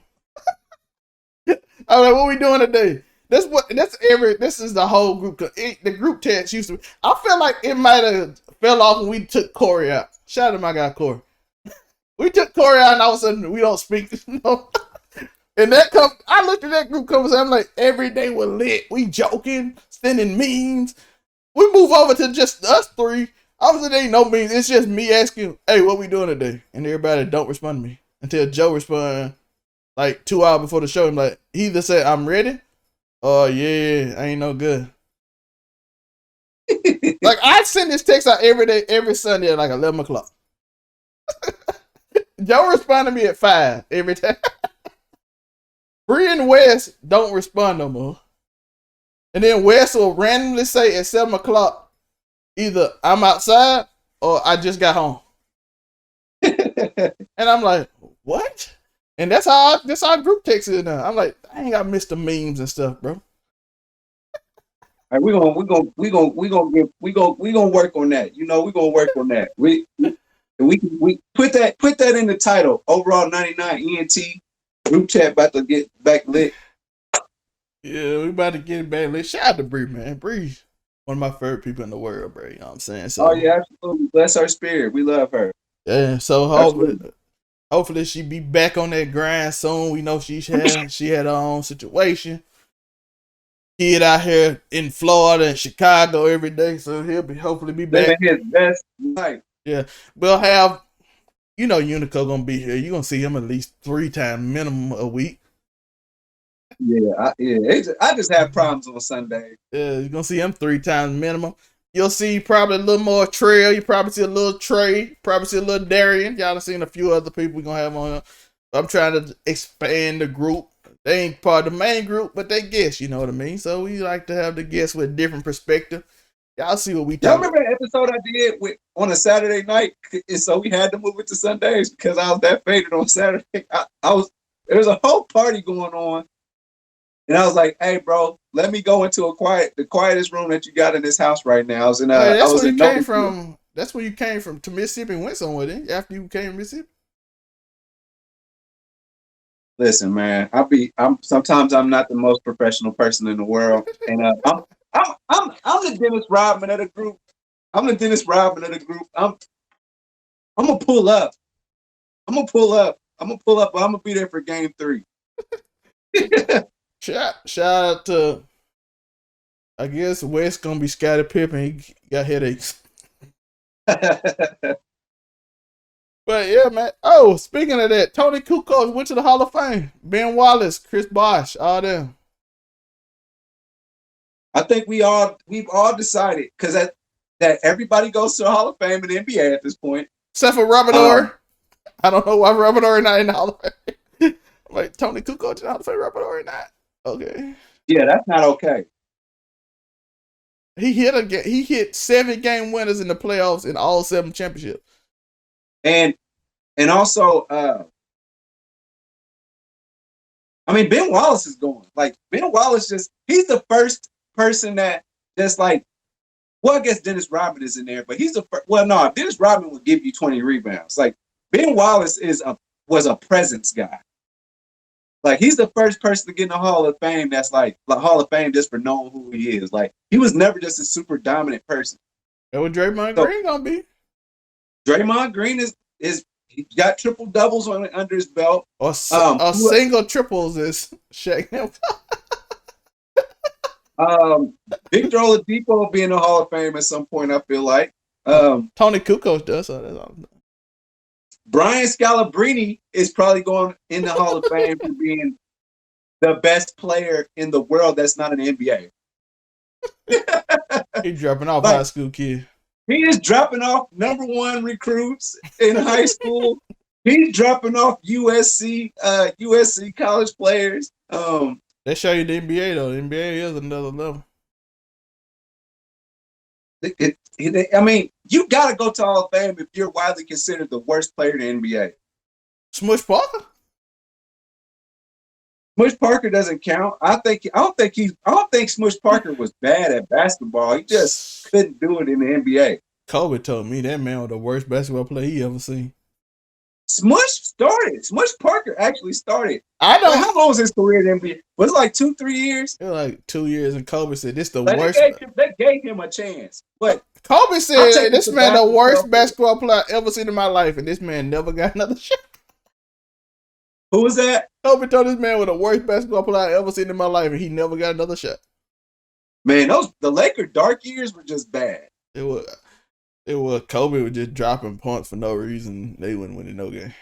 I'm like, what we doing today? This is the whole group. The group text used to. I feel like it might have fell off when we took Corey out. Shout out to my guy Corey. We took Corey out, and all of a sudden we don't speak. And I looked at that group conversation. I'm like, every day we're lit. We joking, sending memes. We move over to just us three. Obviously, there ain't no memes. It's just me asking, hey, what we doing today? And everybody don't respond to me until Joe respond like 2 hours before the show. I'm like, he either said, I'm ready. Oh, yeah, I ain't no good. Like, I send this text out every day, every Sunday at like 11 o'clock. Joe respond to me at 5 every time. Bree and Wes don't respond no more. And then Wes will randomly say at 7 o'clock, either I'm outside or I just got home. And I'm like, what? And that's our group text is now. I'm like, I ain't got missed the memes and stuff, bro. All right, we gonna work on that. You know, we're gonna work on that. We put that in the title. Overall 99 ENT group chat about to get back lit. Yeah, we about to get it back lit. Shout out to Bree, man. Bree, one of my favorite people in the world, bro. You know what I'm saying? So, oh yeah, absolutely. Bless her spirit. We love her. Yeah, so hopefully she be back on that grind soon. We know she had her own situation. Kid out here in Florida and Chicago every day, so he'll hopefully be back. Living his best life. Yeah, we'll have, Uniqo gonna be here. You're gonna see him at least 3 times minimum a week. Yeah, I just have problems on Sunday. Yeah, you're gonna see him 3 times minimum. You'll see probably a little more Trail. You probably see a little Trey. Probably see a little Darian. Y'all have seen a few other people we're gonna have on here. I'm trying to expand the group. They ain't part of the main group, but they guests, you know what I mean? So we like to have the guests with a different perspective. Y'all see what we talk. Y'all remember that episode I did on a Saturday night? And so we had to move it to Sundays because I was that faded on Saturday. There was a whole party going on. And I was like, hey, bro, let me go into the quietest room that you got in this house right now. That's where you came from. That's where you came from to Mississippi and went somewhere then, after you came to Mississippi. Listen, man, sometimes I'm not the most professional person in the world. And I'm the Dennis Rodman of the group. I'm gonna pull up. But I'm gonna be there for game 3. Shout out to, I guess Wes gonna be Scottie Pippen. He got headaches. But yeah, man. Oh, speaking of that, Tony Kukoc went to the Hall of Fame. Ben Wallace, Chris Bosh, all them. I think we've all decided because that everybody goes to the Hall of Fame in the NBA at this point. Except for Robert Orr. I don't know why Robert Orr not in the Hall of Fame. Like Tony Kukoc in the Hall of Fame, Robert Orr not. Okay. Yeah, that's not okay. He hit 7-game winners in the playoffs in all 7 championships. And also, I mean, Ben Wallace is going. Like, Ben Wallace he's the first person that just like, well, I guess Dennis Rodman is in there, but he's the first. Well, no, Dennis Rodman would give you 20 rebounds. Like, Ben Wallace was a presence guy. Like, he's the first person to get in the Hall of Fame that's like Hall of Fame just for knowing who he is. Like, he was never just a super dominant person. That what Draymond Green gonna be. Draymond Green is he got triple doubles under his belt. Or single triples is Shaq. Victor Oladipo will be in the Hall of Fame at some point, I feel like. Tony Kukoc does. So that's all. Brian Scalabrine is probably going in the Hall of Fame for being the best player in the world that's not an NBA. He's dropping off high school kid. He is dropping off #1 recruits in high school. He's dropping off USC college players. They show you the NBA though. The NBA is another level. I mean, you gotta go to Hall of Fame if you're widely considered the worst player in the NBA. Smush Parker? Smush Parker doesn't count. I don't think Smush Parker was bad at basketball. He just couldn't do it in the NBA. Kobe told me that man was the worst basketball player he ever seen. Smush Parker actually started. I know. How long was his career in the NBA? Was it like 2-3 years? It was like 2 years, and Kobe said this the worst. They gave him a chance. But Kobe said this man the worst basketball player I ever seen in my life, and this man never got another shot. Who was that? Kobe told this man was the worst basketball player I ever seen in my life, and he never got another shot. Man, the Lakers dark years were just bad. It was Kobe was just dropping points for no reason. They wouldn't win no game.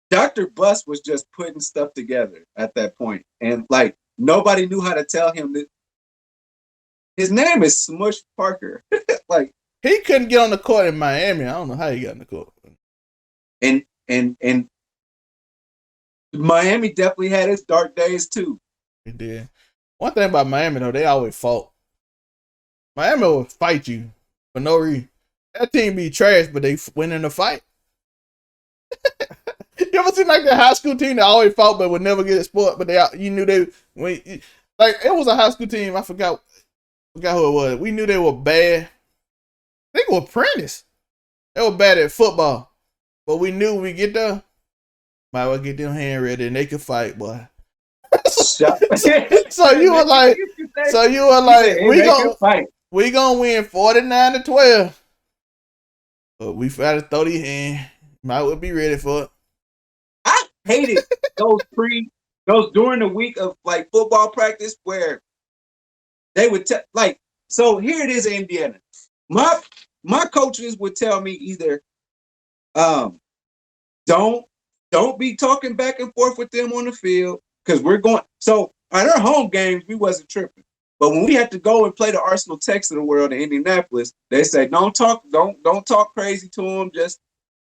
Dr. Buss was just putting stuff together at that point. And like nobody knew how to tell him that his name is Smush Parker. Like he couldn't get on the court in Miami. I don't know how he got on the court. And Miami definitely had its dark days too. It did. One thing about Miami though, they always fought. Miami will fight you for no reason. That team be trash, but they win in the fight. You ever seen like the high school team that always fought but would never get a sport, but you knew it was a high school team. I forgot who it was. We knew they were bad. I think it was Prentice. They were bad at football, but we knew when we get there, might well get them hand ready and they could fight, boy. So you were like, we gonna win 49-12. But we gotta throw the hand. Might well be ready for it. I hated those during the week of like football practice where they would so here it is in Indiana. My coaches would tell me either don't be talking back and forth with them on the field because we're going. So at our home games we wasn't tripping. But when we had to go and play the Arsenal Techs of the world in Indianapolis, they say don't talk crazy to them. Just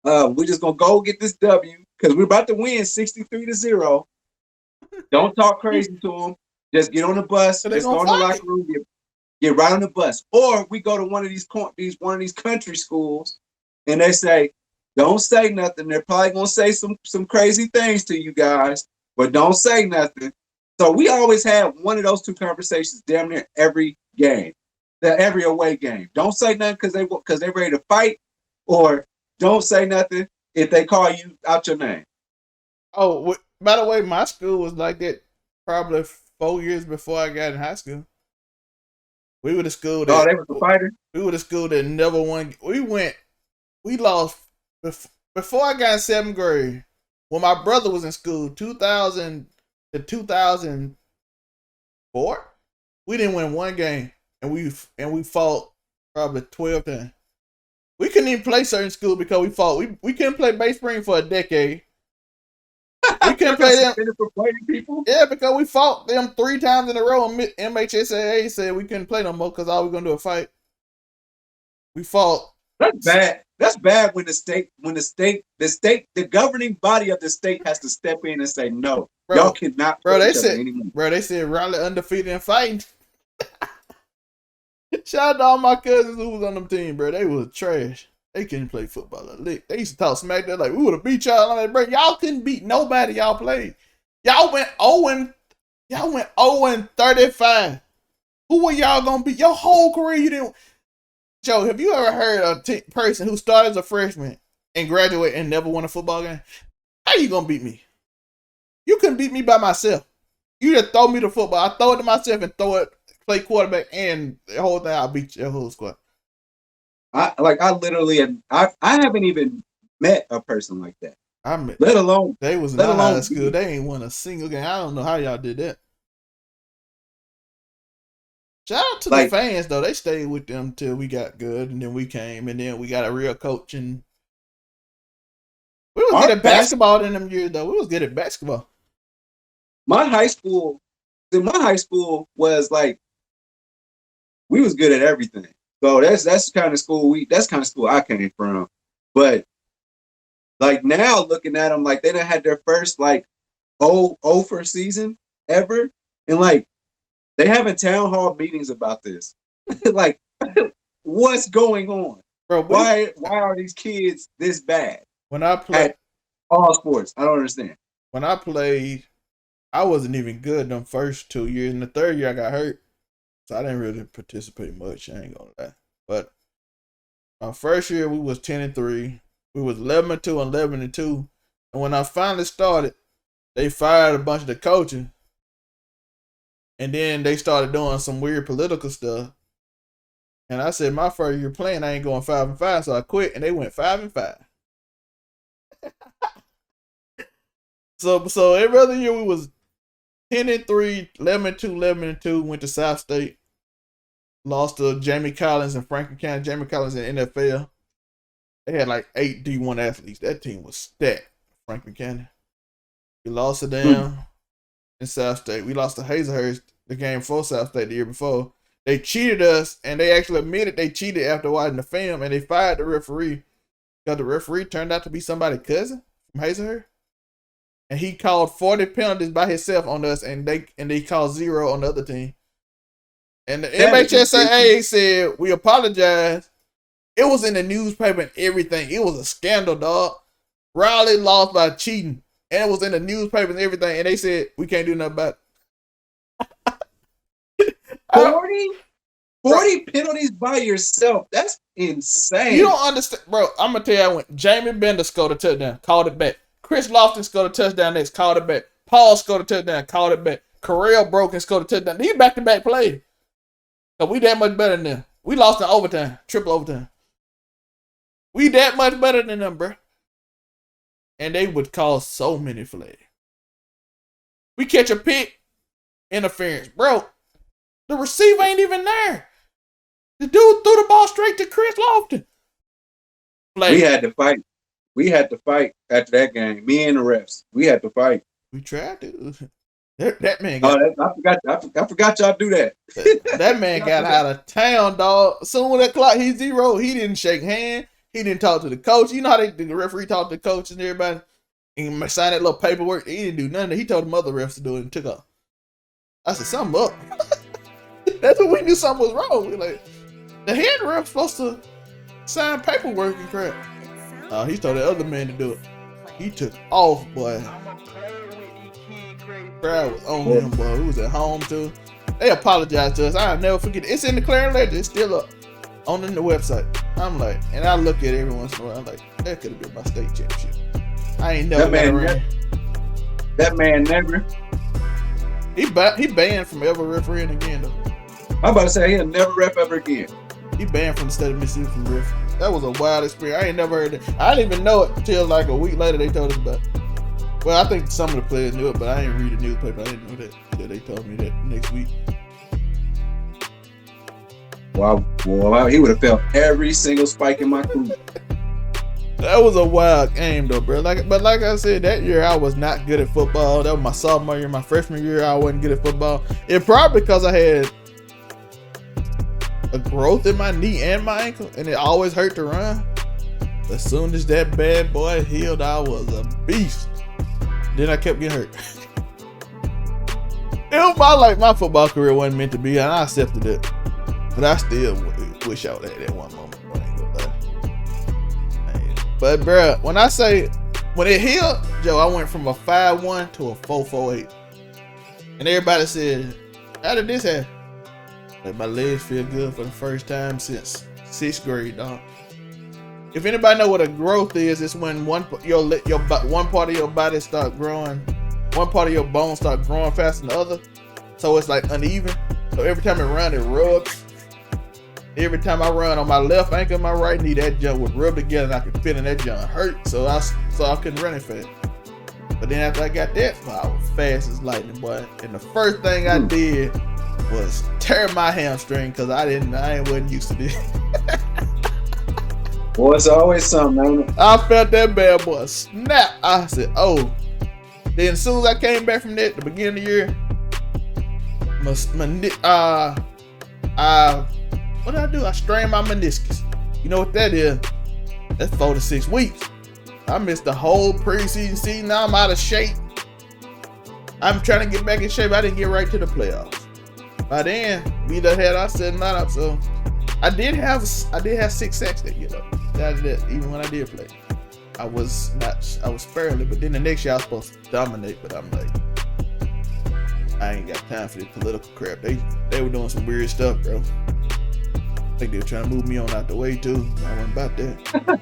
we're just gonna go get this W because we're about to win 63-0. Don't talk crazy to them. Just get on the bus. Just go in the locker room. Get right on the bus. Or we go to one of these country schools, and they say don't say nothing. They're probably gonna say some crazy things to you guys, but don't say nothing. So we always had one of those two conversations damn near every game, every away game. Don't say nothing because they're ready to fight, or don't say nothing if they call you out your name. Oh, by the way, my school was like that probably 4 years before I got in high school. We were the school that they were the fighter. We were the school that never won. We lost before I got in 7th grade. When my brother was in school, 2000 to 2004, we didn't win one game, and we fought probably 12 times. We couldn't even play certain schools because we fought. We couldn't play Bay Spring for a decade. We couldn't play them. People? Yeah, because we fought them 3 times in a row, and MHSAA said we couldn't play no more because all we're gonna do is fight. We fought. That's bad. That's bad when the governing body of the state has to step in and say no. Bro, y'all cannot. They said Riley undefeated and fighting. Shout out to all my cousins who was on them team, bro. They was trash. They couldn't play football a lick. They used to talk smack. They're like, we would have beat y'all on that break. Y'all couldn't beat nobody y'all played. Y'all went 0-35. Who were y'all gonna beat? Your whole career you didn't. Joe, have you ever heard a person who started as a freshman and graduated and never won a football game? How you gonna beat me? You couldn't beat me by myself. You just throw me the football. I throw it to myself and throw it, play quarterback, and the whole thing. I'll beat your whole squad. I haven't even met a person like that. Let alone they was in high school. They ain't won a single game. I don't know how y'all did that. Shout out to the fans though. They stayed with them till we got good, and then we came, and then we got a real coach, and we was good at basketball in them years though. We was good at basketball. My high school was like we was good at everything. So that's the kind of school I came from. But like now looking at them, like they done had their first like for season ever, and like they having town hall meetings about this. Like, what's going on, bro? Why are these kids this bad? When I played all sports, I don't understand. When I played, I wasn't even good them first 2 years. In the third year, I got hurt. So I didn't really participate much. I ain't gonna lie. But my first year we was 10-3. We was 11-2 and 11-2. And when I finally started, they fired a bunch of the coaches. And then they started doing some weird political stuff. And I said, my first year playing, I ain't going 5-5, so I quit. And they went 5-5. So every other year we was 10-3, 11-2, 11-2. Went to South State. Lost to Jamie Collins in Franklin County. Jamie Collins in NFL. They had like 8 D1 athletes. That team was stacked. Franklin County. We lost to them in South State. We lost to Hazelhurst the game before South State the year before. They cheated us, and they actually admitted they cheated after watching the film, and they fired the referee because the referee turned out to be somebody's cousin from Hazelhurst. And he called 40 penalties by himself on us, and they called 0 on the other team. And the MHSAA said, we apologize. It was in the newspaper and everything. It was a scandal, dog. Raleigh lost by cheating. And it was in the newspaper and everything. And they said, we can't do nothing about it. 40 penalties by yourself. That's insane. You don't understand. Bro, I'm going to tell you, I went. Jamie Bender scored a touchdown. Called it back. Chris Lofton scored a touchdown next. Called it back. Paul scored a touchdown. Called it back. Correll broke and scored a touchdown. He back-to-back played. Because we that much better than them. We lost in overtime. Triple overtime. We that much better than them, bro. And they would call so many flags. We catch a pick, interference. Bro, the receiver ain't even there. The dude threw the ball straight to Chris Lofton. Flag. We had to fight after that game. Me and the refs. We had to fight. We tried to. That man got... I forgot y'all do that. That man got out of town, dog. Soon when that clock hit 0, he didn't shake hands. He didn't talk to the coach. You know how the referee talked to the coach and everybody and signed that little paperwork. He didn't do nothing. He told the other refs to do it and took off. I said, something up. That's when we knew something was wrong. We like, the head ref supposed to sign paperwork and crap. He told the other man to do it. He took off, boy. Crowd was on him, boy. We was at home too. They apologized to us. I'll never forget it. It's in the Clarion Ledger. It's still up on the website. I'm like, and I look at it every once in a while. I'm like, that could have been my state championship. I ain't never got a ring. That man never. He banned from ever refereeing again though. I'm about to say he'll never ref ever again. He banned from the state of Mississippi from ref. That was a wild experience. I ain't never heard it. I didn't even know it until like a week later they told us about it. Well, I think some of the players knew it, but I didn't read the newspaper. I didn't know that. Yeah, they told me that next week. Wow, he would have felt every single spike in my crew. That was a wild game, though, bro. Like I said, that year I was not good at football. That was my sophomore year. My freshman year, I wasn't good at football. It probably because I had a growth in my knee and my ankle, and it always hurt to run. As soon as that bad boy healed, I was a beast. Then I kept getting hurt. It was my football career wasn't meant to be, and I accepted it. But I still wish I would have had that one moment. But bro, when I say when it healed, Joe, I went from a 5'1" to a 4'8", and everybody said, "How did this happen?" Like my legs feel good for the first time since 6th grade, dog. If anybody know what a growth is, it's when one part of your body start growing, one part of your bones start growing faster than the other, so it's like uneven. So every time I run, it rubs. Every time I run on my left ankle and my right knee, that junk would rub together and I could feel that junk hurt. So I couldn't run it fast. But then after I got that, I was fast as lightning, boy. And the first thing I did was tear my hamstring because I wasn't used to this. Boy, it's always something, ain't it? I felt that bad boy snap. I said, oh. Then as soon as I came back from that, the beginning of the year, what did I do? I strained my meniscus. You know what that is? That's 4 to 6 weeks. I missed the whole preseason season. Now I'm out of shape. I'm trying to get back in shape. I didn't get right to the playoffs. By then, we done had our 7 lineup. So I did have 6 sacks that year though. Even when I did play. I was fairly, but then the next year I was supposed to dominate, but I'm like, I ain't got time for this political crap. They were doing some weird stuff, bro. I think they were trying to move me on out the way too. I wasn't about that.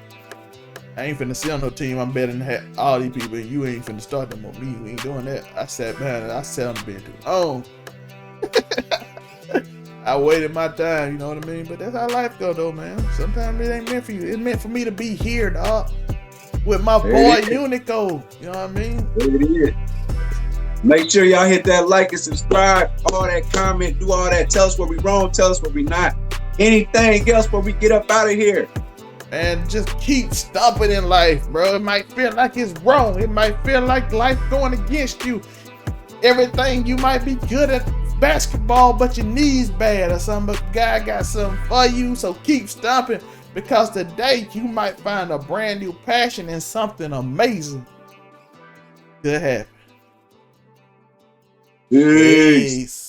I ain't finna sit on no team. I'm better than all these people, and you ain't finna start them on me. You ain't doing that. I sat behind it. I sat on the bench too long. I waited my time, you know what I mean? But that's how life go though, man. Sometimes it ain't meant for you. It's meant for me to be here, dog. With my boy Uniqo. You know what I mean? There it is. Make sure y'all hit that like and subscribe, all that comment, do all that. Tell us where we wrong, tell us where we not. Anything else before we get up out of here. And just keep stomping in life, bro. It might feel like it's wrong. It might feel like life going against you. Everything you might be good at basketball, but your knees bad or something. But God got something for you, so keep stomping because today you might find a brand new passion and something amazing could happen. Peace.